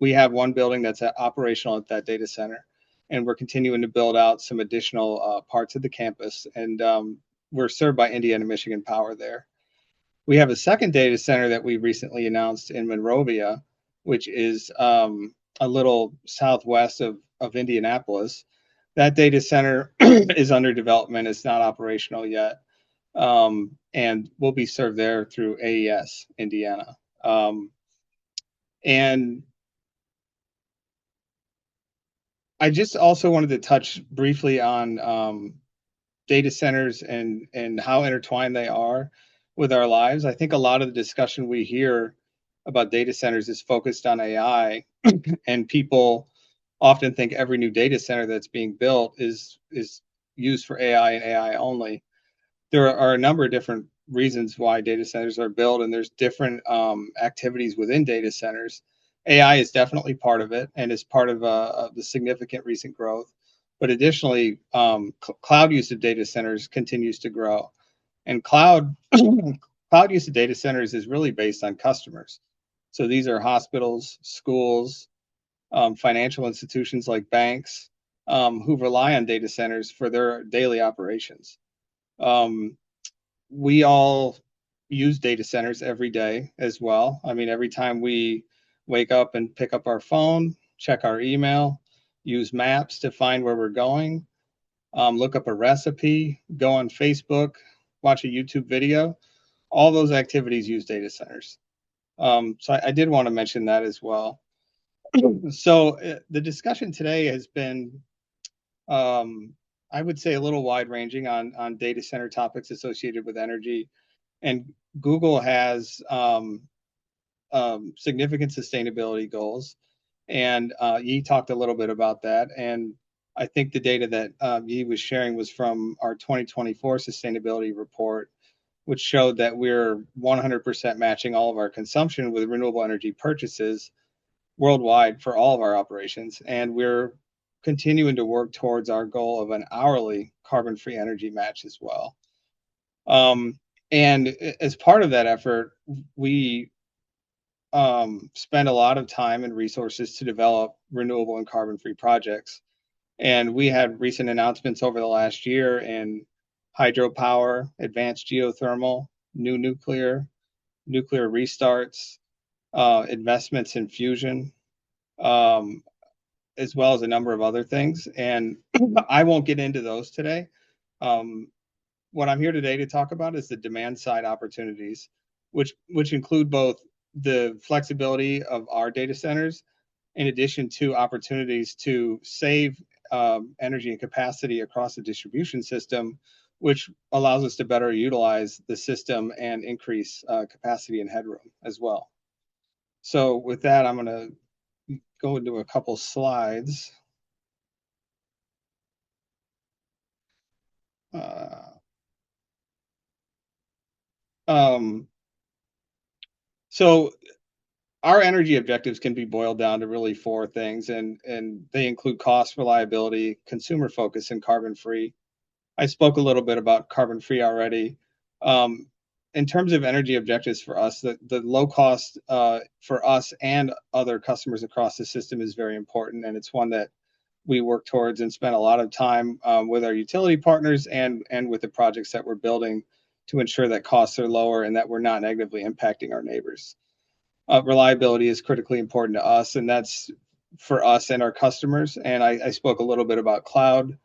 we have one building that's operational at that data center, and we're continuing to build out some additional parts of the campus. And we're served by Indiana Michigan Power there. We have a second data center that we recently announced in Monrovia, which is a little southwest of Indianapolis. That data center is under development. It's not operational yet. And will be served there through AES Indiana. And I just also wanted to touch briefly on data centers and how intertwined they are with our lives. I think a lot of the discussion we hear about data centers is focused on AI, and people often think every new data center that's being built is used for AI and AI only. There are a number of different reasons why data centers are built, and there's different activities within data centers. AI is definitely part of it and is part of the significant recent growth. But additionally, cloud use of data centers continues to grow, and cloud use of data centers is really based on customers. So these are hospitals, schools, financial institutions like banks, who rely on data centers for their daily operations. We all use data centers every day as well. I mean, every time we wake up and pick up our phone, check our email, use maps to find where we're going, look up a recipe, go on Facebook, watch a YouTube video, all those activities use data centers. So I did want to mention that as well. So the discussion today has been, I would say, a little wide-ranging on data center topics associated with energy. And Google has significant sustainability goals. And Yi talked a little bit about that. And I think the data that Yi was sharing was from our 2024 sustainability report, which showed that we're 100% matching all of our consumption with renewable energy purchases worldwide for all of our operations. And we're continuing to work towards our goal of an hourly carbon-free energy match as well. And as part of that effort, we spend a lot of time and resources to develop renewable and carbon-free projects. And we had recent announcements over the last year in hydropower, advanced geothermal, new nuclear restarts, investments in fusion, as well as a number of other things. And I won't get into those today. What I'm here today to talk about is the demand side opportunities, which include both the flexibility of our data centers, in addition to opportunities to save energy and capacity across the distribution system, which allows us to better utilize the system and increase capacity and headroom as well. So with that, I'm going to go into a couple slides. So our energy objectives can be boiled down to really 4 things, and they include cost, reliability, consumer focus, and carbon-free. I spoke a little bit about carbon-free already. In terms of energy objectives for us, the low cost for us and other customers across the system is very important, and it's one that we work towards and spend a lot of time with our utility partners and with the projects that we're building to ensure that costs are lower and that we're not negatively impacting our neighbors. Reliability is critically important to us, and that's for us and our customers. And I spoke a little bit about cloud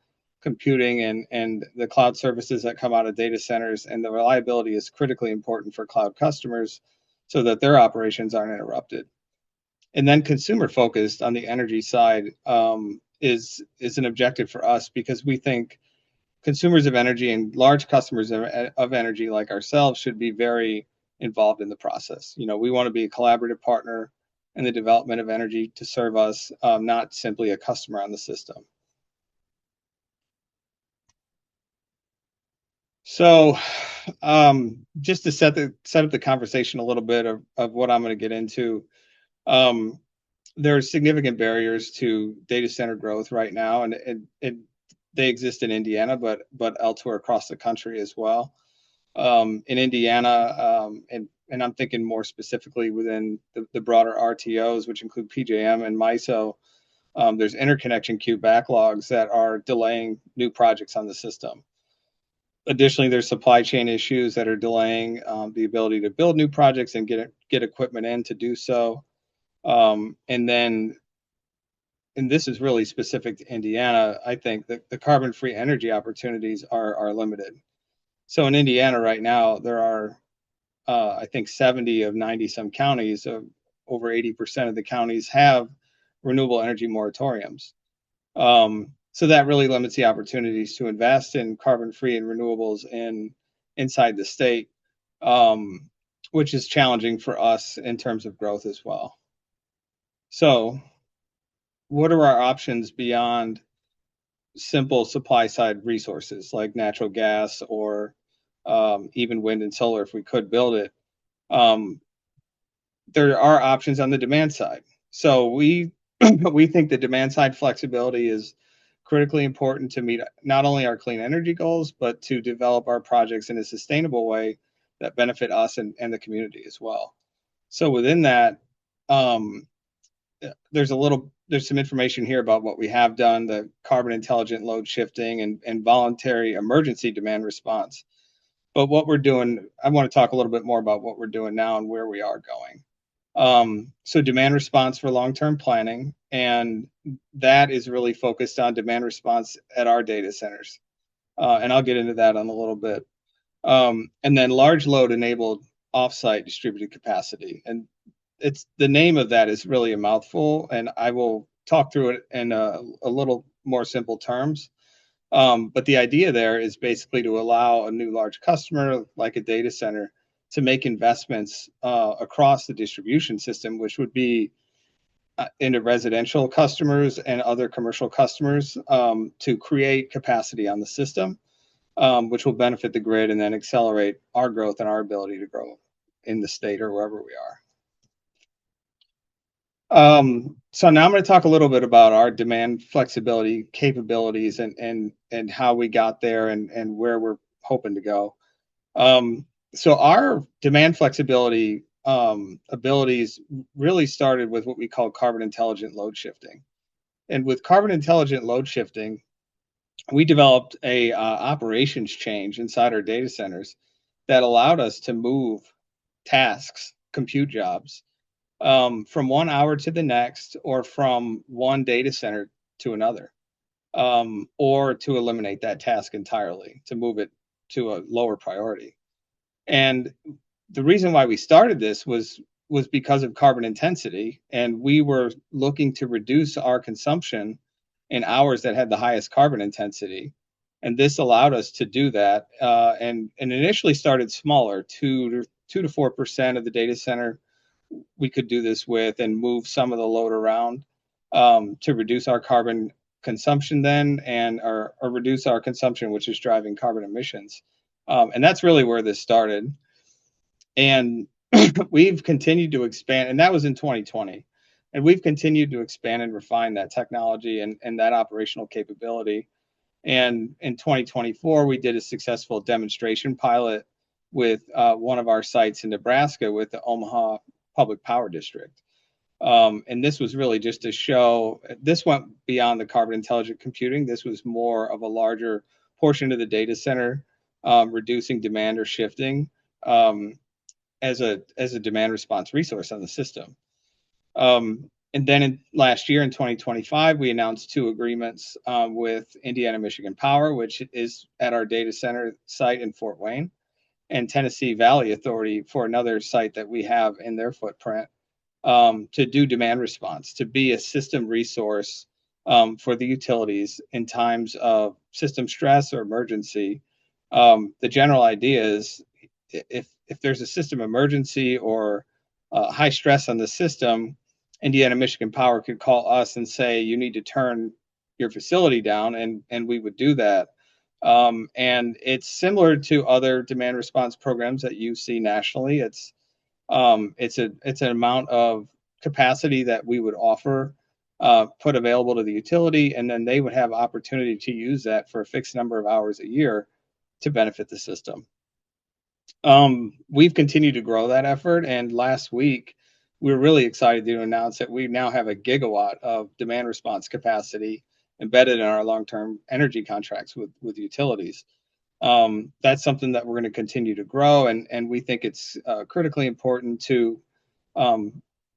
computing and the cloud services that come out of data centers, and the reliability is critically important for cloud customers so that their operations aren't interrupted. And then consumer focused on the energy side is an objective for us, because we think consumers of energy and large customers of energy like ourselves should be very involved in the process. You know, we want to be a collaborative partner in the development of energy to serve us, not simply a customer on the system. So just to set up the conversation a little bit of what I'm going to get into, There are significant barriers to data center growth right now, and they exist in Indiana, but elsewhere across the country as well. In Indiana, and I'm thinking more specifically within the broader RTOs, which include PJM and MISO, there's interconnection queue backlogs that are delaying new projects on the system. Additionally, there's supply chain issues that are delaying the ability to build new projects and get equipment in to do so. And this is really specific to Indiana. I think that the carbon-free energy opportunities are limited. So in Indiana right now, there are, I think, 70 of 90 some counties, over 80% of the counties have renewable energy moratoriums. So that really limits the opportunities to invest in carbon-free and renewables inside the state, which is challenging for us in terms of growth as well. So what are our options beyond simple supply side resources like natural gas or even wind and solar if we could build it? There are options on the demand side. So we think the demand side flexibility is critically important to meet not only our clean energy goals, but to develop our projects in a sustainable way that benefit us and the community as well. So within that, there's some information here about what we have done, the carbon intelligent load shifting and voluntary emergency demand response. But what we're doing, I want to talk a little bit more about what we're doing now and where we are going. So demand response for long-term planning, and that is really focused on demand response at our data centers. And I'll get into that in a little bit. And then large load enabled offsite distributed capacity. And it's the name of that is really a mouthful, and I will talk through it in a little more simple terms. But the idea there is basically to allow a new large customer like a data center to make investments across the distribution system, which would be into residential customers and other commercial customers to create capacity on the system, which will benefit the grid and then accelerate our growth and our ability to grow in the state or wherever we are. So now I'm going to talk a little bit about our demand flexibility capabilities and how we got there and where we're hoping to go. So our demand flexibility abilities really started with what we call carbon intelligent load shifting. And with carbon intelligent load shifting, we developed a operations change inside our data centers that allowed us to move tasks, compute jobs, from 1 hour to the next, or from one data center to another, or to eliminate that task entirely, to move it to a lower priority. And the reason why we started this was because of carbon intensity, and we were looking to reduce our consumption in hours that had the highest carbon intensity. And this allowed us to do that, and initially started smaller, 2 to 4% of the data center we could do this with and move some of the load around to reduce our carbon consumption then or reduce our consumption, which is driving carbon emissions. And that's really where this started. And we've continued to expand, and that was in 2020. And we've continued to expand and refine that technology and that operational capability. And in 2024, we did a successful demonstration pilot with one of our sites in Nebraska with the Omaha Public Power District. And this was really just to show, this went beyond the carbon intelligent computing. This was more of a larger portion of the data center, reducing demand or shifting as a demand response resource on the system. And then last year in 2025, we announced 2 agreements with Indiana Michigan Power, which is at our data center site in Fort Wayne, and Tennessee Valley Authority for another site that we have in their footprint to do demand response, to be a system resource for the utilities in times of system stress or emergency. The general idea is if there's a system emergency or high stress on the system, Indiana Michigan Power could call us and say, you need to turn your facility down, and we would do that. And it's similar to other demand response programs that you see nationally. It's an amount of capacity that we would offer, put available to the utility, and then they would have opportunity to use that for a fixed number of hours a year to benefit the system. We've continued to grow that effort, and last week we were really excited to announce that we now have a gigawatt of demand response capacity embedded in our long-term energy contracts with utilities. That's something that we're going to continue to grow, and we think it's critically important to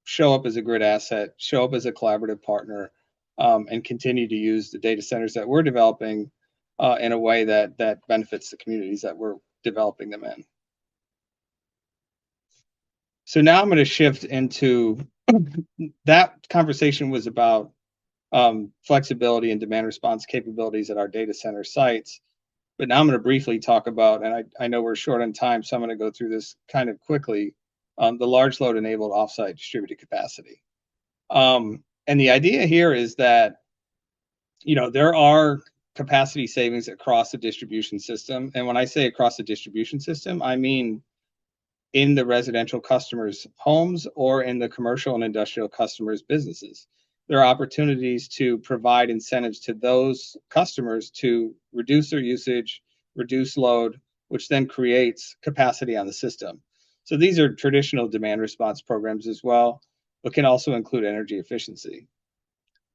show up as a grid asset, show up as a collaborative partner, and continue to use the data centers that we're developing in a way that benefits the communities that we're developing them in. So now I'm going to shift into that conversation was about flexibility and demand response capabilities at our data center sites. But now I'm going to briefly talk about, and I know we're short on time, so I'm going to go through this kind of quickly, the large load enabled offsite distributed capacity. And the idea here is that, there are capacity savings across the distribution system. And when I say across the distribution system, I mean in the residential customers' homes or in the commercial and industrial customers' businesses. There are opportunities to provide incentives to those customers to reduce their usage, reduce load, which then creates capacity on the system. So these are traditional demand response programs as well, but can also include energy efficiency.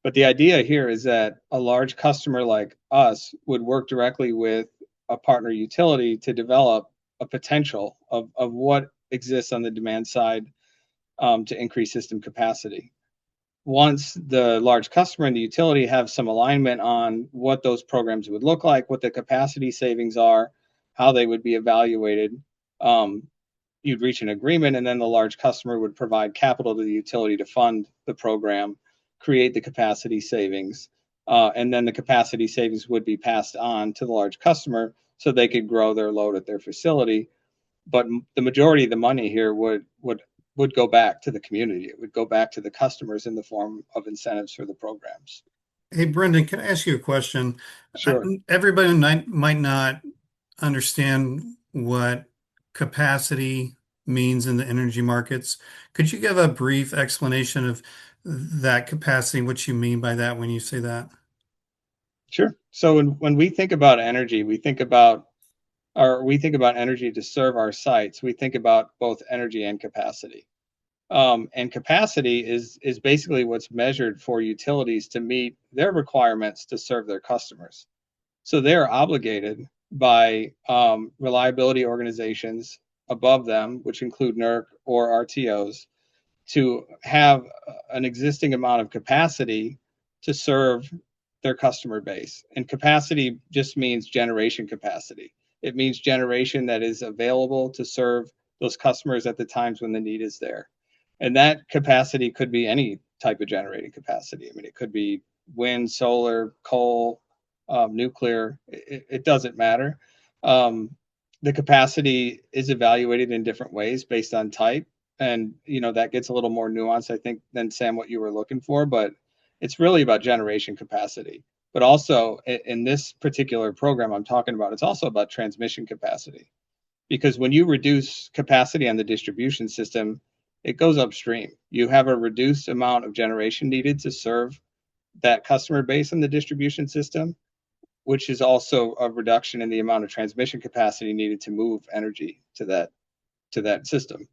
But the idea here is that a large customer like us would work directly with a partner utility to develop a potential of what exists on the demand side to increase system capacity. Once the large customer and the utility have some alignment on what those programs would look like, what the capacity savings are, how they would be evaluated, you'd reach an agreement, and then the large customer would provide capital to the utility to fund the program, create the capacity savings, and then the capacity savings would be passed on to the large customer so they could grow their load at their facility. But the majority of the money here would go back to the community. It would go back to the customers in the form of incentives for the programs. Hey, Brendan, can I ask you a question? Sure. Everybody might not understand what capacity means in the energy markets. Could you give a brief explanation of that capacity, what you mean by that when you say that? Sure. So when we think about energy, we think about energy to serve our sites. We think about both energy and capacity. And capacity is basically what's measured for utilities to meet their requirements to serve their customers. So they're obligated by reliability organizations above them, which include NERC or RTOs, to have an existing amount of capacity to serve their customer base. And capacity just means generation capacity. It means generation that is available to serve those customers at the times when the need is there. And that capacity could be any type of generating capacity. I mean, it could be wind, solar, coal, nuclear. It doesn't matter. The capacity is evaluated in different ways based on type. And, that gets a little more nuanced, I think, than Sam, what you were looking for. But it's really about generation capacity. But also in this particular program I'm talking about, it's also about transmission capacity. Because when you reduce capacity on the distribution system, it goes upstream. You have a reduced amount of generation needed to serve that customer base in the distribution system, which is also a reduction in the amount of transmission capacity needed to move energy to that system.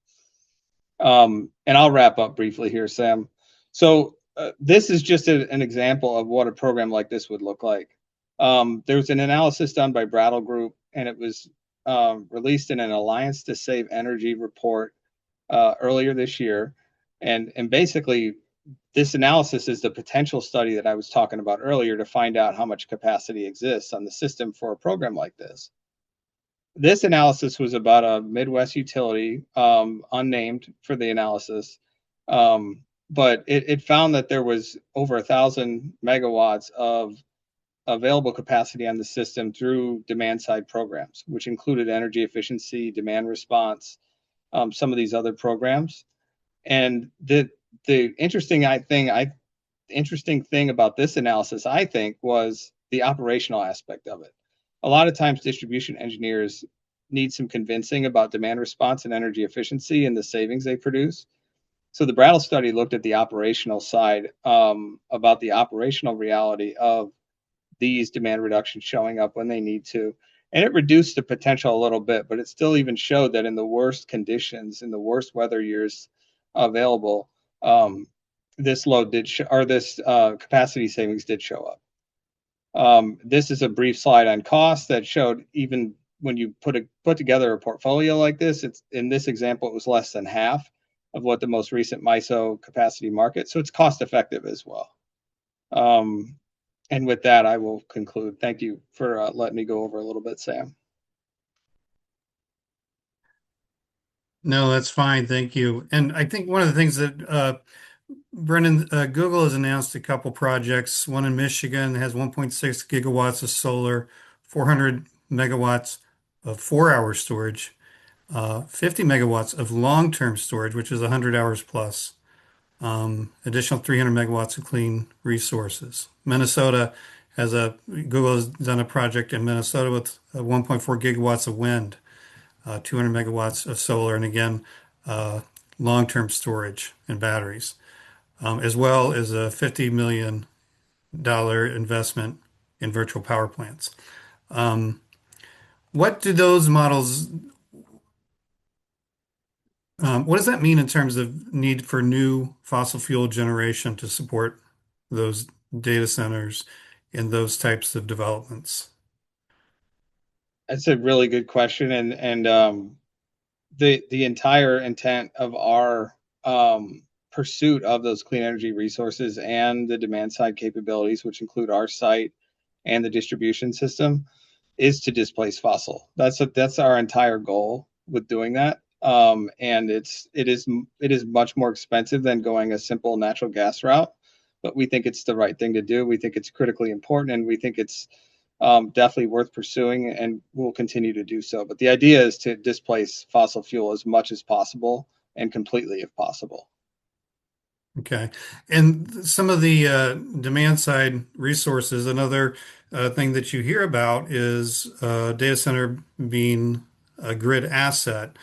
And I'll wrap up briefly here, Sam. So this is just an example of what a program like this would look like. There's an analysis done by Brattle Group, and it was released in an Alliance to Save Energy report earlier this year. And basically, this analysis is the potential study that I was talking about earlier to find out how much capacity exists on the system for a program like this. This analysis was about a Midwest utility, unnamed for the analysis, but it found that there was over 1,000 megawatts of available capacity on the system through demand side programs, which included energy efficiency, demand response, some of these other programs. And the interesting thing about this analysis, I think, was the operational aspect of it. A lot of times distribution engineers need some convincing about demand response and energy efficiency and the savings they produce. So the Brattle study looked at the operational side, about the operational reality of these demand reductions showing up when they need to. And it reduced the potential a little bit, but it still even showed that in the worst conditions, in the worst weather years available, this load did or this capacity savings did show up. This is a brief slide on cost that showed even when you put together a portfolio like this, it's in this example, it was less than half of what the most recent MISO capacity market. So it's cost effective as well. And with that, I will conclude. Thank you for letting me go over a little bit, Sam. No, that's fine. Thank you. And I think one of the things that Brendan, Google has announced a couple projects. One in Michigan has 1.6 gigawatts of solar, 400 megawatts of 4-hour storage, 50 megawatts of long-term storage, which is 100 hours plus, additional 300 megawatts of clean resources. Minnesota Google has done a project in Minnesota with 1.4 gigawatts of wind, 200 megawatts of solar, and again, long-term storage and batteries, as well as a $50 million investment in virtual power plants. What do those models, what does that mean in terms of need for new fossil fuel generation to support those data centers and those types of developments? That's a really good question, and the entire intent of our pursuit of those clean energy resources and the demand side capabilities, which include our site and the distribution system, is to displace fossil. That's our entire goal with doing that. And it is much more expensive than going a simple natural gas route, but we think it's the right thing to do. We think it's critically important, and we think it's definitely worth pursuing, and we'll continue to do so. But the idea is to displace fossil fuel as much as possible and completely if possible. Okay. And some of the demand side resources, another thing that you hear about is data center being a grid asset.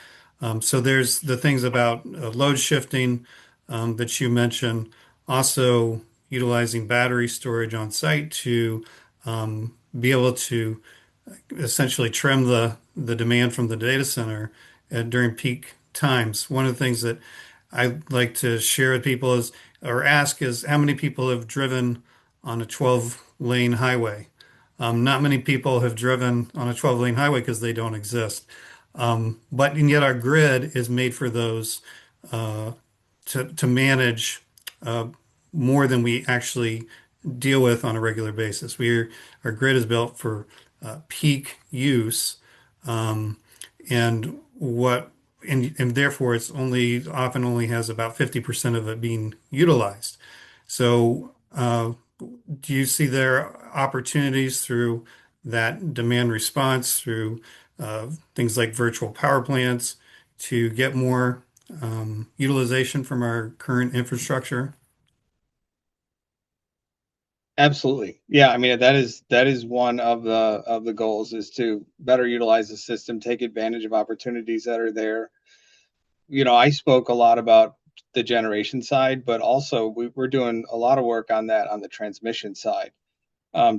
So there's the things about load shifting that you mentioned, also utilizing battery storage on site to be able to essentially trim the demand from the data center during peak times. One of the things that I like to share with people is, or ask, is how many people have driven on a 12-lane highway? Not many people have driven on a 12-lane highway because they don't exist. But and yet our grid is made for those to manage more than we actually deal with on a regular basis. Our grid is built for peak use, and what and therefore it's often only has about 50% of it being utilized. So, do you see there opportunities through that demand response through things like virtual power plants to get more utilization from our current infrastructure? Absolutely. Yeah, I mean, that is one of the goals, is to better utilize the system, take advantage of opportunities that are there. I spoke a lot about the generation side, but also we're doing a lot of work on that on the transmission side.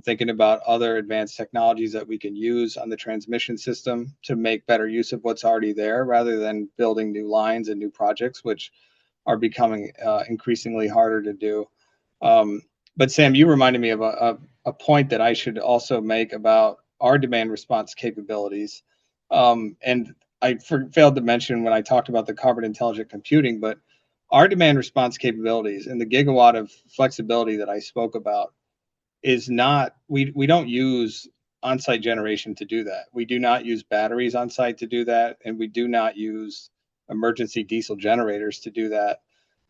Thinking about other advanced technologies that we can use on the transmission system to make better use of what's already there, rather than building new lines and new projects, which are becoming increasingly harder to do. But Sam, you reminded me of a point that I should also make about our demand response capabilities. And I failed to mention when I talked about the carbon intelligent computing, but our demand response capabilities and the gigawatt of flexibility that I spoke about is not, we don't use on-site generation to do that. We do not use batteries on site to do that, and we do not use emergency diesel generators to do that.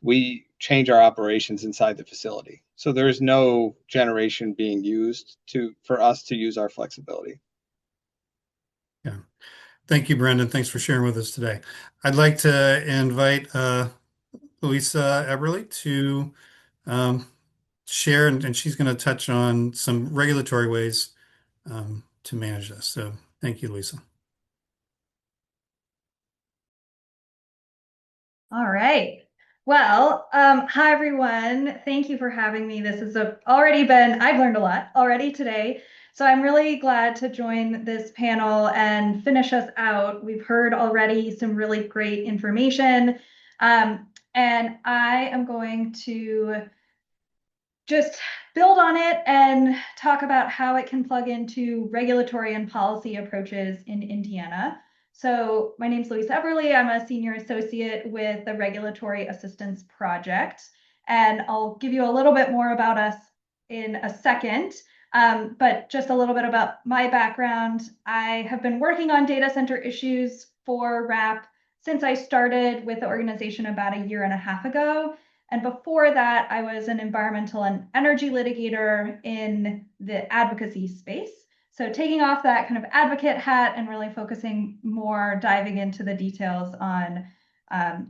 We change our operations inside the facility. So there's no generation being used for us to use our flexibility. Yeah. Thank you, Brendan. Thanks for sharing with us today. I'd like to invite Louisa Eberly to share, and she's going to touch on some regulatory ways to manage this. So thank you, Louisa. All right. Hi everyone. Thank you for having me. This has I've learned a lot already today. So I'm really glad to join this panel and finish us out. We've heard already some really great information. And I am going to just build on it and talk about how it can plug into regulatory and policy approaches in Indiana. So my name is Louise Everly. I'm a senior associate with the Regulatory Assistance Project, and I'll give you a little bit more about us in a second. But just a little bit about my background. I have been working on data center issues for RAP since I started with the organization about a year and a half ago. And before that, I was an environmental and energy litigator in the advocacy space. So taking off that kind of advocate hat and really focusing more, diving into the details on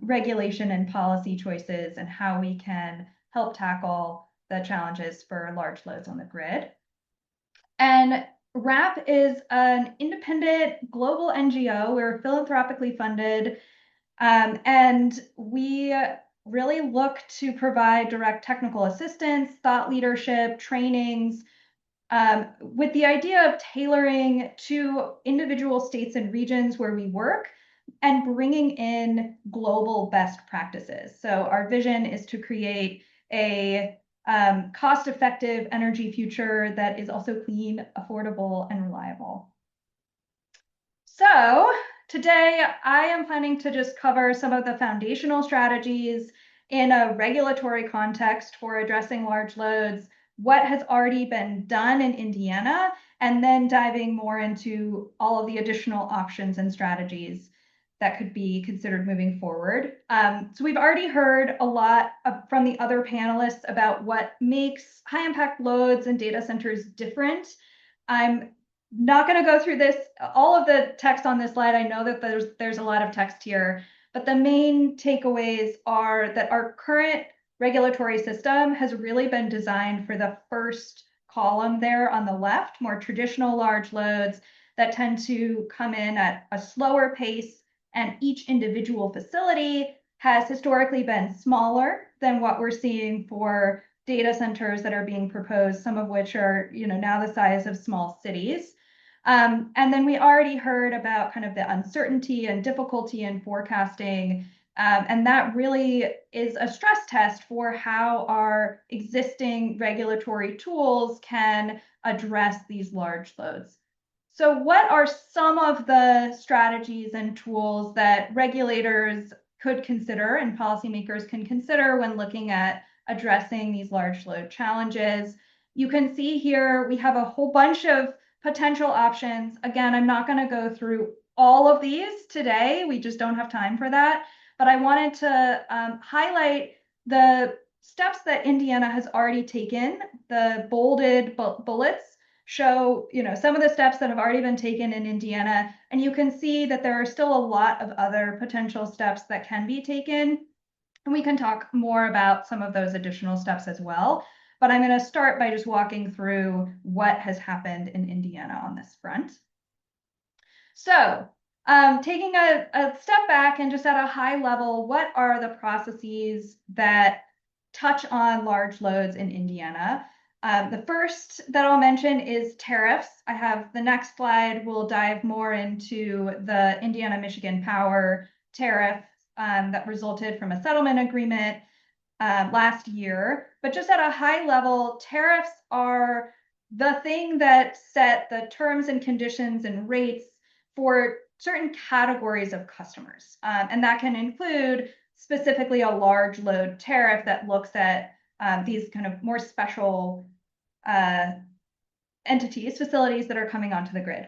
regulation and policy choices and how we can help tackle the challenges for large loads on the grid. And RAP is an independent global NGO. We're philanthropically funded, and we really look to provide direct technical assistance, thought leadership, trainings, with the idea of tailoring to individual states and regions where we work and bringing in global best practices. So our vision is to create a cost-effective energy future that is also clean, affordable, and reliable. So today I am planning to just cover some of the foundational strategies in a regulatory context for addressing large loads, what has already been done in Indiana, and then diving more into all of the additional options and strategies that could be considered moving forward. So we've already heard a lot from the other panelists about what makes high impact loads and data centers different. I'm not going to go through this, all of the text on this slide. I know that there's a lot of text here, but the main takeaways are that our current regulatory system has really been designed for the first column there on the left, more traditional large loads that tend to come in at a slower pace, and each individual facility has historically been smaller than what we're seeing for data centers that are being proposed, some of which are now the size of small cities. And then we already heard about kind of the uncertainty and difficulty in forecasting. And that really is a stress test for how our existing regulatory tools can address these large loads. So what are some of the strategies and tools that regulators could consider and policymakers can consider when looking at addressing these large load challenges? You can see here we have a whole bunch of potential options. Again, I'm not going to go through all of these today. We just don't have time for that. But I wanted to highlight the steps that Indiana has already taken. The bolded bullets show some of the steps that have already been taken in Indiana. And you can see that there are still a lot of other potential steps that can be taken. And we can talk more about some of those additional steps as well. But I'm going to start by just walking through what has happened in Indiana on this front. So taking a step back and just at a high level, what are the processes that touch on large loads in Indiana? The first that I'll mention is tariffs. I have the next slide will dive more into the Indiana-Michigan Power tariff that resulted from a settlement agreement last year. But just at a high level, tariffs are the thing that set the terms and conditions and rates for certain categories of customers. And that can include specifically a large load tariff that looks at these kind of more special entities, facilities that are coming onto the grid.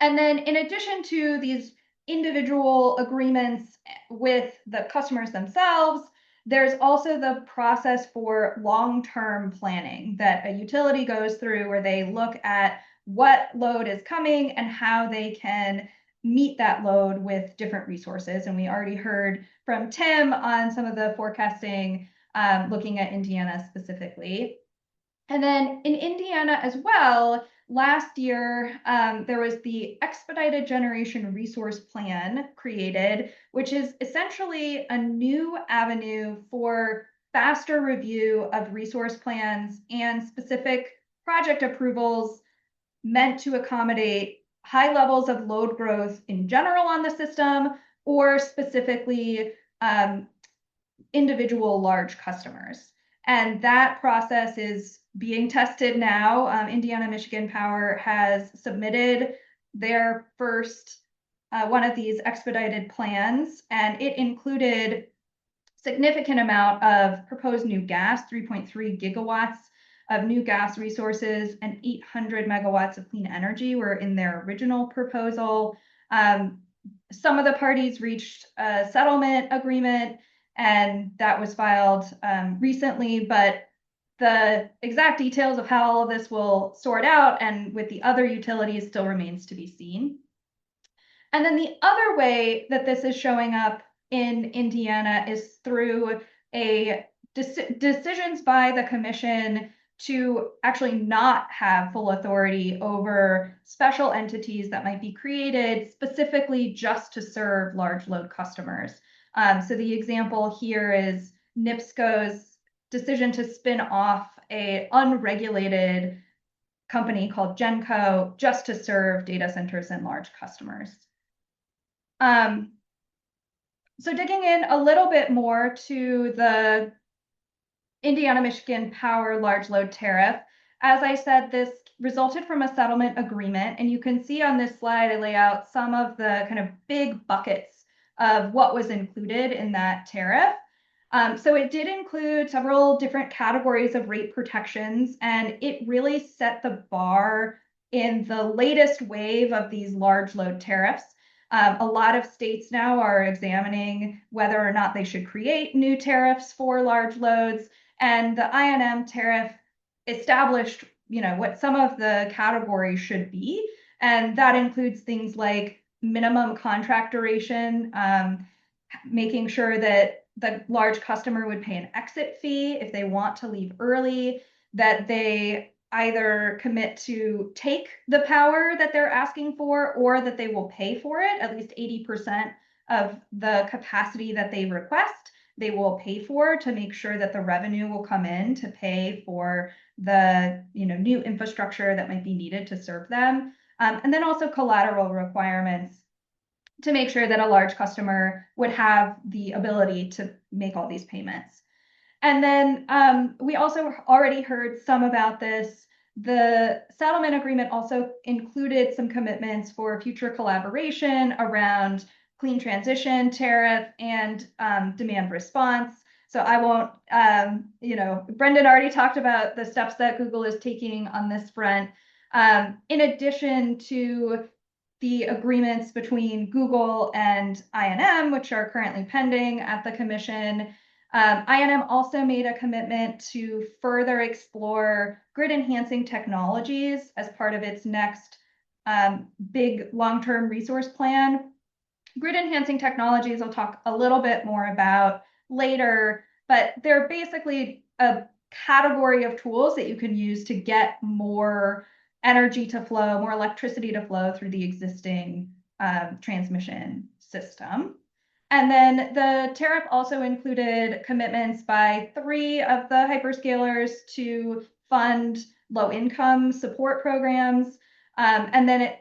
And then in addition to these individual agreements with the customers themselves, there's also the process for long-term planning that a utility goes through where they look at what load is coming and how they can meet that load with different resources. And we already heard from Tim on some of the forecasting, looking at Indiana specifically. And then in Indiana as well, last year, there was the Expedited Generation Resource Plan created, which is essentially a new avenue for faster review of resource plans and specific project approvals meant to accommodate high levels of load growth in general on the system, or specifically individual large customers. And that process is being tested now. Indiana Michigan Power has submitted their first one of these expedited plans, and it included significant amount of proposed new gas, 3.3 gigawatts of new gas resources, and 800 megawatts of clean energy were in their original proposal. Some of the parties reached a settlement agreement, and that was filed recently, but the exact details of how all of this will sort out and with the other utilities still remains to be seen. And then the other way that this is showing up in Indiana is through a decisions by the commission to actually not have full authority over special entities that might be created specifically just to serve large load customers. So the example here is NIPSCO's decision to spin off an unregulated company called Genco just to serve data centers and large customers. So digging in a little bit more to the Indiana Michigan Power large load tariff, as I said, this resulted from a settlement agreement, and you can see on this slide I lay out some of the kind of big buckets of what was included in that tariff. So it did include several different categories of rate protections, and it really set the bar in the latest wave of these large load tariffs. A lot of states now are examining whether or not they should create new tariffs for large loads, and the I&M tariff established, what some of the categories should be, and that includes things like minimum contract duration, making sure that the large customer would pay an exit fee if they want to leave early, that they either commit to take the power that they're asking for, or that they will pay for it, at least 80% of the capacity that they request, they will pay for, to make sure that the revenue will come in to pay for the new infrastructure that might be needed to serve them. And then also collateral requirements to make sure that a large customer would have the ability to make all these payments. And then we also already heard some about this. The settlement agreement also included some commitments for future collaboration around clean transition tariff and demand response. So I won't, Brendan already talked about the steps that Google is taking on this front. In addition to the agreements between Google and I&M, which are currently pending at the commission, I&M also made a commitment to further explore grid enhancing technologies as part of its next big long-term resource plan. Grid enhancing technologies I'll talk a little bit more about later, but they're basically a category of tools that you can use to get more energy to flow, more electricity to flow through the existing transmission system. And then the tariff also included commitments by 3 of the hyperscalers to fund low-income support programs. And then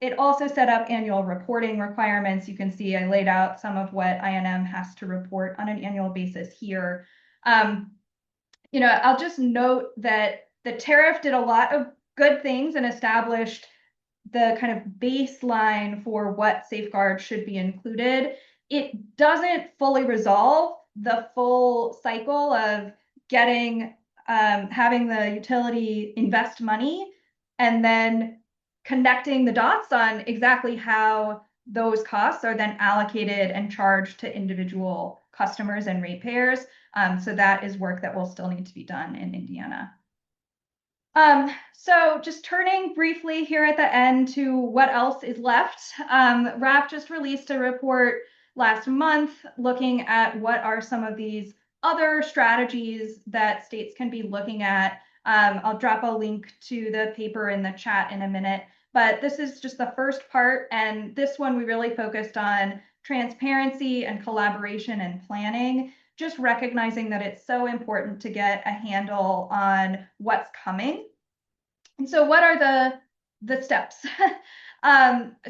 it also set up annual reporting requirements. You can see I laid out some of what I&M has to report on an annual basis here. I'll just note that the tariff did a lot of good things and established the kind of baseline for what safeguards should be included. It doesn't fully resolve the full cycle of getting, having the utility invest money and then connecting the dots on exactly how those costs are then allocated and charged to individual customers and ratepayers. So that is work that will still need to be done in Indiana. So just turning briefly here at the end to what else is left. RAP just released a report last month looking at what are some of these other strategies that states can be looking at I'll drop a link to the paper in the chat in a minute, but this is just the first part. And this one, we really focused on transparency and collaboration and planning, just recognizing that it's so important to get a handle on what's coming. And so what are the steps?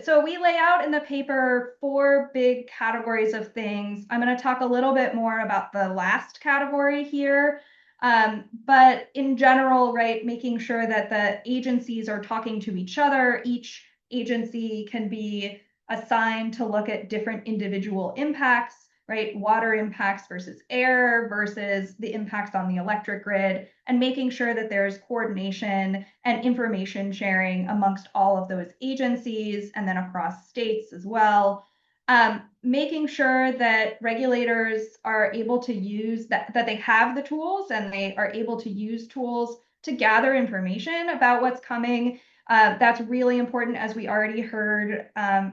So we lay out in the paper 4 big categories of things. I'm going to talk a little bit more about the last category here. But in general, right, making sure that the agencies are talking to each other. Each agency can be assigned to look at different individual impacts, right? Water impacts versus air versus the impacts on the electric grid, and making sure that there's coordination and information sharing amongst all of those agencies and then across states as well. Making sure that regulators are able to use that they have the tools and they are able to use tools to gather information about what's coming. That's really important, as we already heard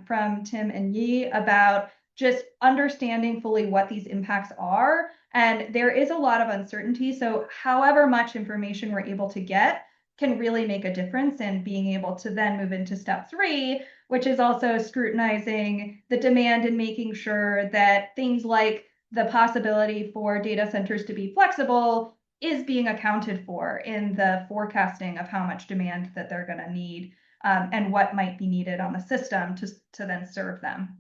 from Tim and Yi, about just understanding fully what these impacts are. And there is a lot of uncertainty. So however much information we're able to get can really make a difference in being able to then move into step 3, which is also scrutinizing the demand and making sure that things like the possibility for data centers to be flexible is being accounted for in the forecasting of how much demand that they're going to need and what might be needed on the system to then serve them.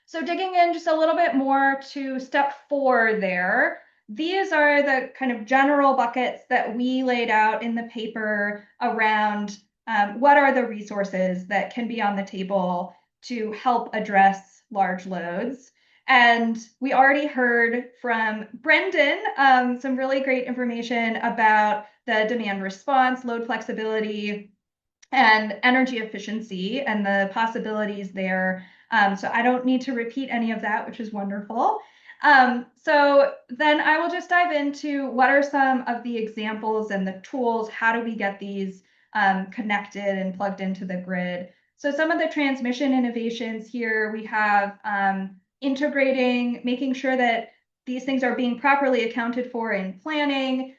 So digging in just a little bit more to step 4 there, these are the kind of general buckets that we laid out in the paper around what are the resources that can be on the table to help address large loads. And we already heard from Brendan some really great information about the demand response, load flexibility, and energy efficiency and the possibilities there. So I don't need to repeat any of that, which is wonderful. So then I will just dive into what are some of the examples and the tools. How do we get these connected and plugged into the grid? So some of the transmission innovations here, we have integrating, making sure that these things are being properly accounted for in planning.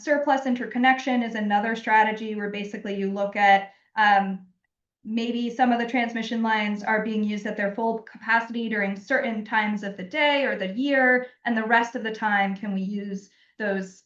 Surplus interconnection is another strategy where basically you look at maybe some of the transmission lines are being used at their full capacity during certain times of the day or the year, and the rest of the time, can we use those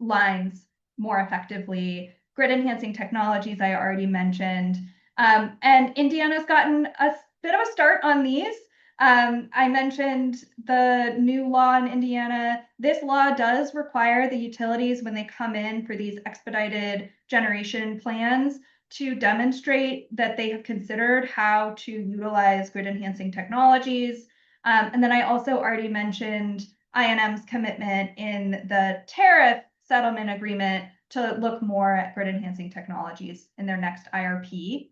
lines more effectively? Grid enhancing technologies I already mentioned. And Indiana's gotten a bit of a start on these. I mentioned the new law in Indiana. This law does require the utilities, when they come in for these expedited generation plans, to demonstrate that they have considered how to utilize grid enhancing technologies. And then I also already mentioned I&M's commitment in the tariff settlement agreement to look more at grid enhancing technologies in their next IRP.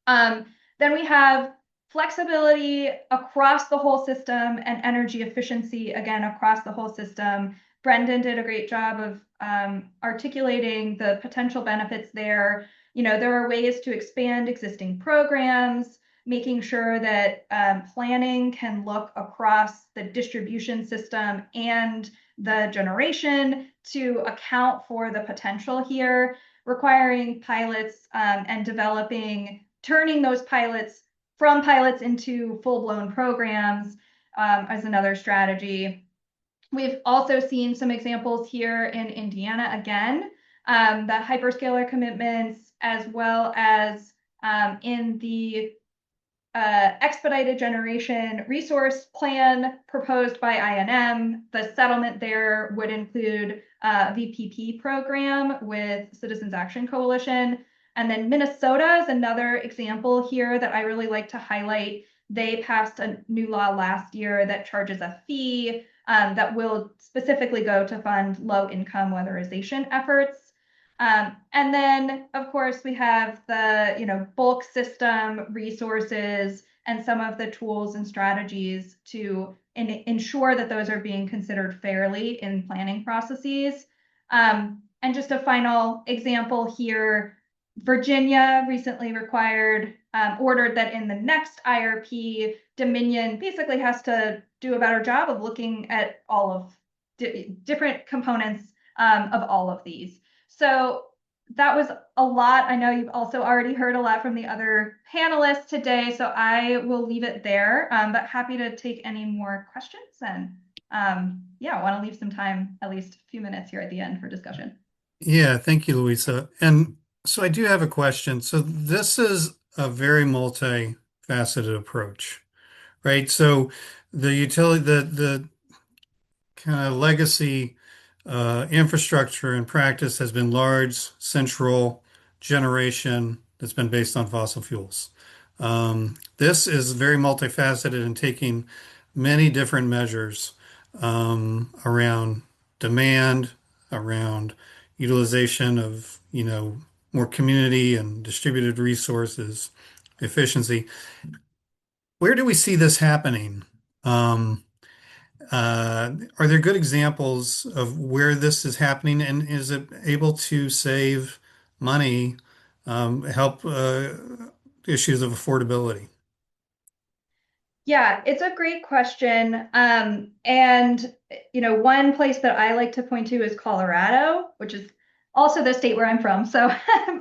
Then we have flexibility across the whole system and energy efficiency, again, across the whole system. Brendan did a great job of articulating the potential benefits there. There are ways to expand existing programs, making sure that planning can look across the distribution system and the generation to account for the potential here, requiring pilots and turning those pilots from pilots into full-blown programs as another strategy. We've also seen some examples here in Indiana, again, the hyperscaler commitments, as well as in the expedited generation resource plan proposed by I&M. The settlement there would include a VPP program with Citizens Action Coalition. And then Minnesota is another example here that I really like to highlight. They passed a new law last year that charges a fee that will specifically go to fund low-income weatherization efforts. And then, of course, we have the bulk system resources and some of the tools and strategies to ensure that those are being considered fairly in planning processes. And just a final example here, Virginia recently ordered that in the next IRP, Dominion basically has to do a better job of looking at all of different components of all of these. So that was a lot. I know you've also already heard a lot from the other panelists today, so I will leave it there, but happy to take any more questions. And yeah, I want to leave some time, at least a few minutes here at the end for discussion. Yeah, thank you, Louisa. And so I do have a question. So this is a very multifaceted approach, right? So the utility, the kind of legacy infrastructure and practice has been large central generation that's been based on fossil fuels. This is very multifaceted and taking many different measures around demand, around utilization of, more community and distributed resources, efficiency. Where do we see this happening? Are there good examples of where this is happening, and is it able to save money, help issues of affordability? Yeah, it's a great question. And one place that I like to point to is Colorado, which is also the state where I'm from, so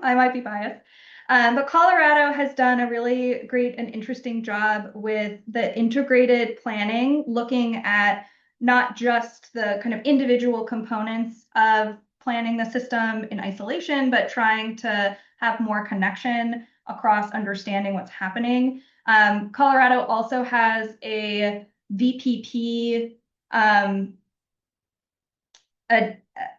I might be biased. But Colorado has done a really great and interesting job with the integrated planning, looking at not just the kind of individual components of planning the system in isolation, but trying to have more connection across understanding what's happening. Colorado also has a VPP,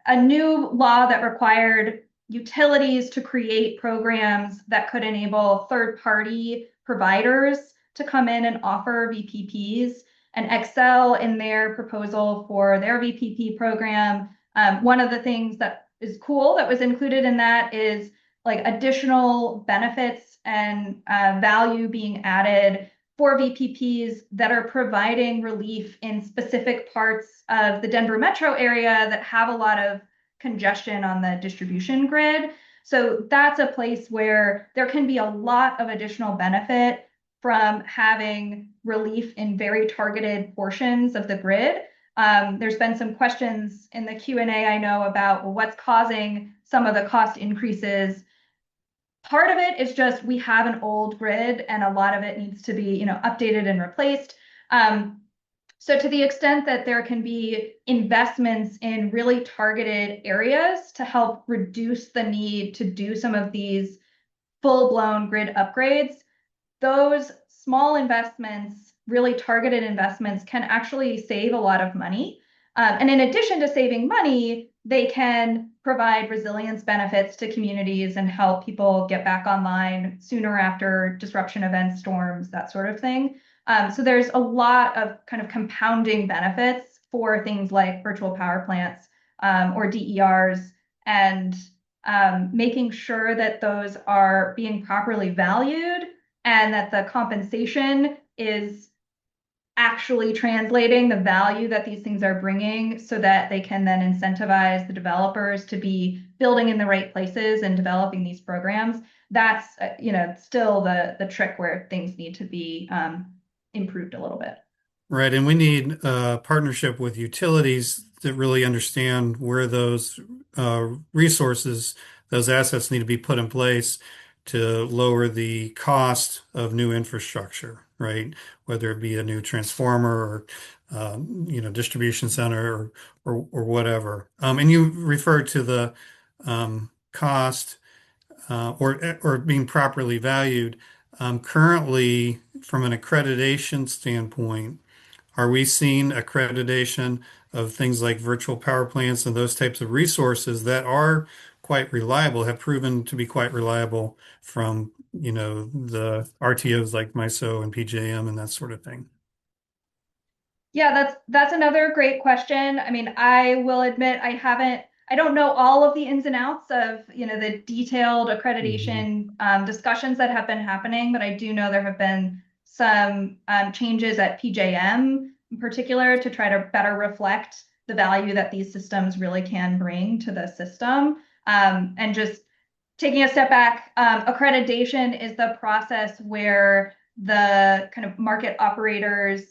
a new law that required utilities to create programs that could enable third-party providers to come in and offer VPPs. And Excel, in their proposal for their VPP program, one of the things that is cool that was included in that is like additional benefits and value being added for VPPs that are providing relief in specific parts of the Denver metro area that have a lot of congestion on the distribution grid. So that's a place where there can be a lot of additional benefit from having relief in very targeted portions of the grid. There's been some questions in the Q&A, I know, about, well, what's causing some of the cost increases. Part of it is just we have an old grid and a lot of it needs to be, updated and replaced. So to the extent that there can be investments in really targeted areas to help reduce the need to do some of these full-blown grid upgrades, those small investments, really targeted investments, can actually save a lot of money. And in addition to saving money, they can provide resilience benefits to communities and help people get back online sooner after disruption events, storms, that sort of thing. So there's a lot of kind of compounding benefits for things like virtual power plants or DERs, and making sure that those are being properly valued and that the compensation is actually translating the value that these things are bringing so that they can then incentivize the developers to be building in the right places and developing these programs. That's still the trick where things need to be improved a little bit. Right, and we need a partnership with utilities that really understand where those resources, those assets need to be put in place to lower the cost of new infrastructure, right? Whether it be a new transformer or distribution center or whatever. And you referred to the cost or being properly valued. Currently, from an accreditation standpoint, are we seeing accreditation of things like virtual power plants and those types of resources that are quite reliable, have proven to be quite reliable from, the RTOs like MISO and PJM and that sort of thing? Yeah, that's another great question. I mean, I will admit I don't know all of the ins and outs of, the detailed accreditation discussions that have been happening, but I do know there have been some changes at PJM in particular to try to better reflect the value that these systems really can bring to the system. And just taking a step back, accreditation is the process where the kind of market operators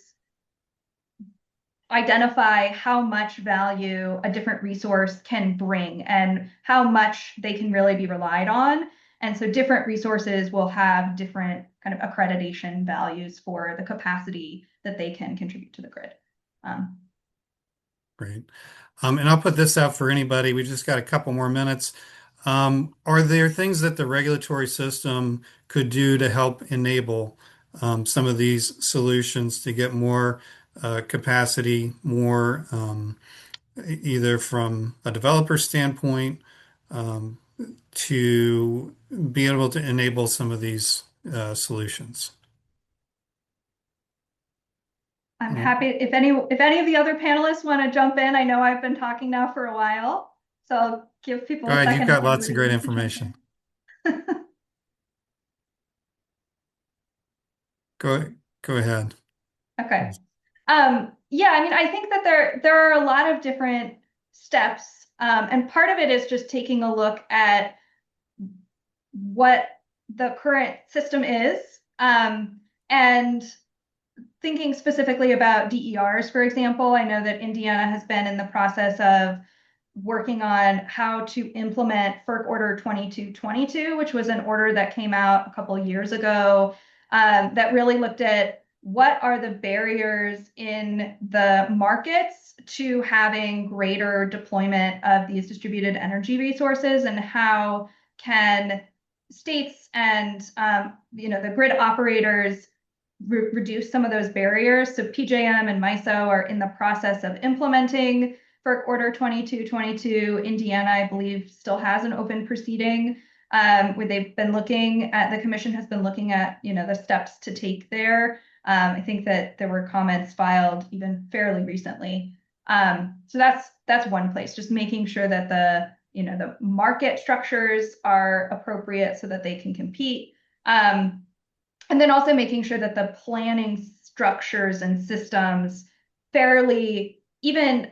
identify how much value a different resource can bring and how much they can really be relied on. And so different resources will have different kind of accreditation values for the capacity that they can contribute to the grid. Great. And I'll put this out for anybody. We just got a couple more minutes. Are there things that the regulatory system could do to help enable some of these solutions to get more capacity, more either from a developer standpoint um, to be able to enable some of these solutions? I'm Mm. happy if any of the other panelists want to jump in. I know I've been talking now for a while, so I'll give people Go a ahead, you've second if got lots of anybody great wants to jump information. in. Go, go ahead. Okay. Yeah, I mean, I think that there are a lot of different steps, and part of it is just taking a look at what the current system is, and thinking specifically about DERs, for example. I know that Indiana has been in the process of working on how to implement FERC Order 2222, which was an order that came out a couple of years ago, that really looked at what are the barriers in the markets to having greater deployment of these distributed energy resources, and how can states and the grid operators reduce some of those barriers. So PJM and MISO are in the process of implementing FERC Order 2222. Indiana, I believe, still has an open proceeding where they've been looking at, the commission has been looking at, the steps to take there. I think that there were comments filed even fairly recently. So that's one place, just making sure that the market structures are appropriate so that they can compete. And then also making sure that the planning structures and systems fairly even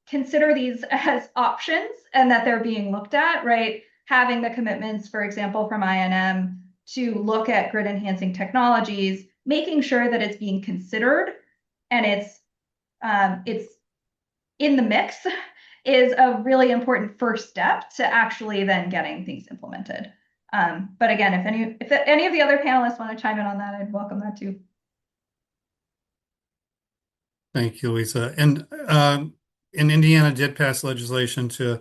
consider these as options and that they're being looked at, right? Having the commitments, for example, from INM to look at grid enhancing technologies, making sure that it's being considered and it's in the mix is a really important first step to actually then getting things implemented. But again, if any of the other panelists want to chime in on that, I'd welcome that too. Thank you, Lisa. And Indiana did pass legislation to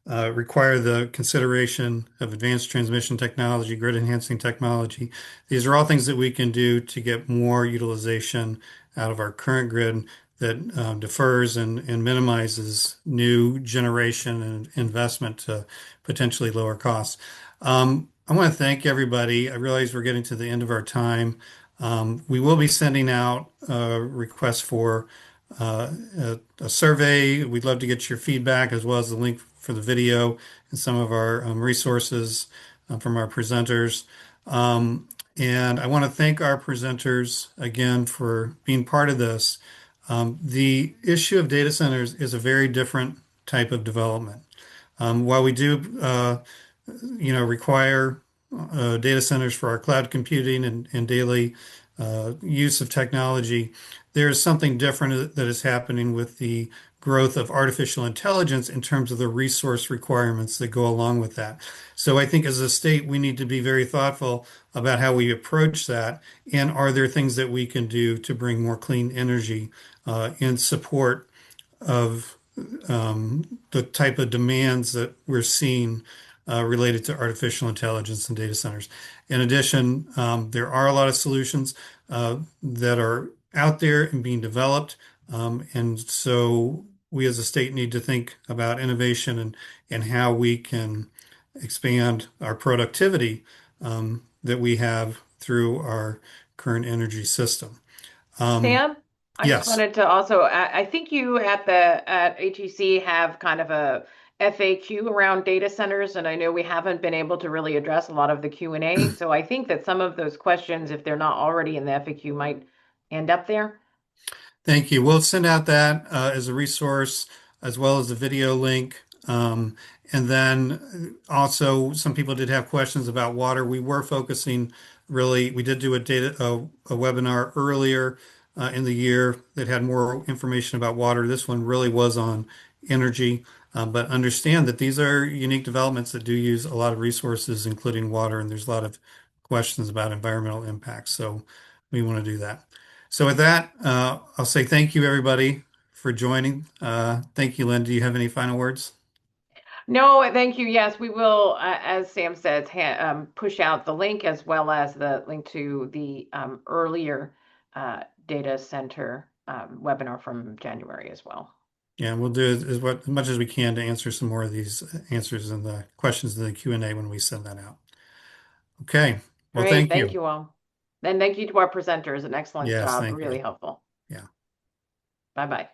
require the consideration of advanced transmission technology, grid enhancing technology. These are all things that we can do to get more utilization out of our current grid that defers and minimizes new generation and investment to potentially lower costs. I want to thank everybody. I realize we're getting to the end of our time. We will be sending out requests for a survey. We'd love to get your feedback as well as the link for the video and some of our resources from our presenters. And I want to thank our presenters again for being part of this. The issue of data centers is a very different type of development. While we do, require data centers for our cloud computing and daily use of technology, there is something different that is happening with the growth of artificial intelligence in terms of the resource requirements that go along with that. So I think as a state, we need to be very thoughtful about how we approach that. And are there things that we can do to bring more clean energy in support of the type of demands that we're seeing related to artificial intelligence and data centers. In addition, there are a lot of solutions that are out there and being developed. And so we as a state need to think about innovation and how we can expand our productivity that we have through our current energy system. Sam, I just Yes. wanted to also, I think you at HEC have kind of a FAQ around data centers, and I know we haven't been able to really address a lot of the Q&A. So I think that some of those questions, if they're not already in the FAQ, might end up there. Thank you. We'll send out that as a resource as well as the video link. And then also some people did have questions about water. We were focusing really, we did do a webinar earlier in the year that had more information about water. This one really was on energy, but understand that these are unique developments that do use a lot of resources, including water, and there's a lot of questions about environmental impacts. So we want to do that. So with that, I'll say thank you, everybody, for joining. Thank you, Lynn. Do you have any final words? No, thank you. Yes, we will, as Sam says, push out the link as well as the link to the earlier data center webinar from January as well. Yeah, we'll do as much as we can to answer some more of these answers and the questions in the Q&A when we send that out. Okay. Well, Great. thank Thank you. you all. And thank you to our presenters. An excellent Yes, job. thank Really you. helpful. Yeah. Bye-bye.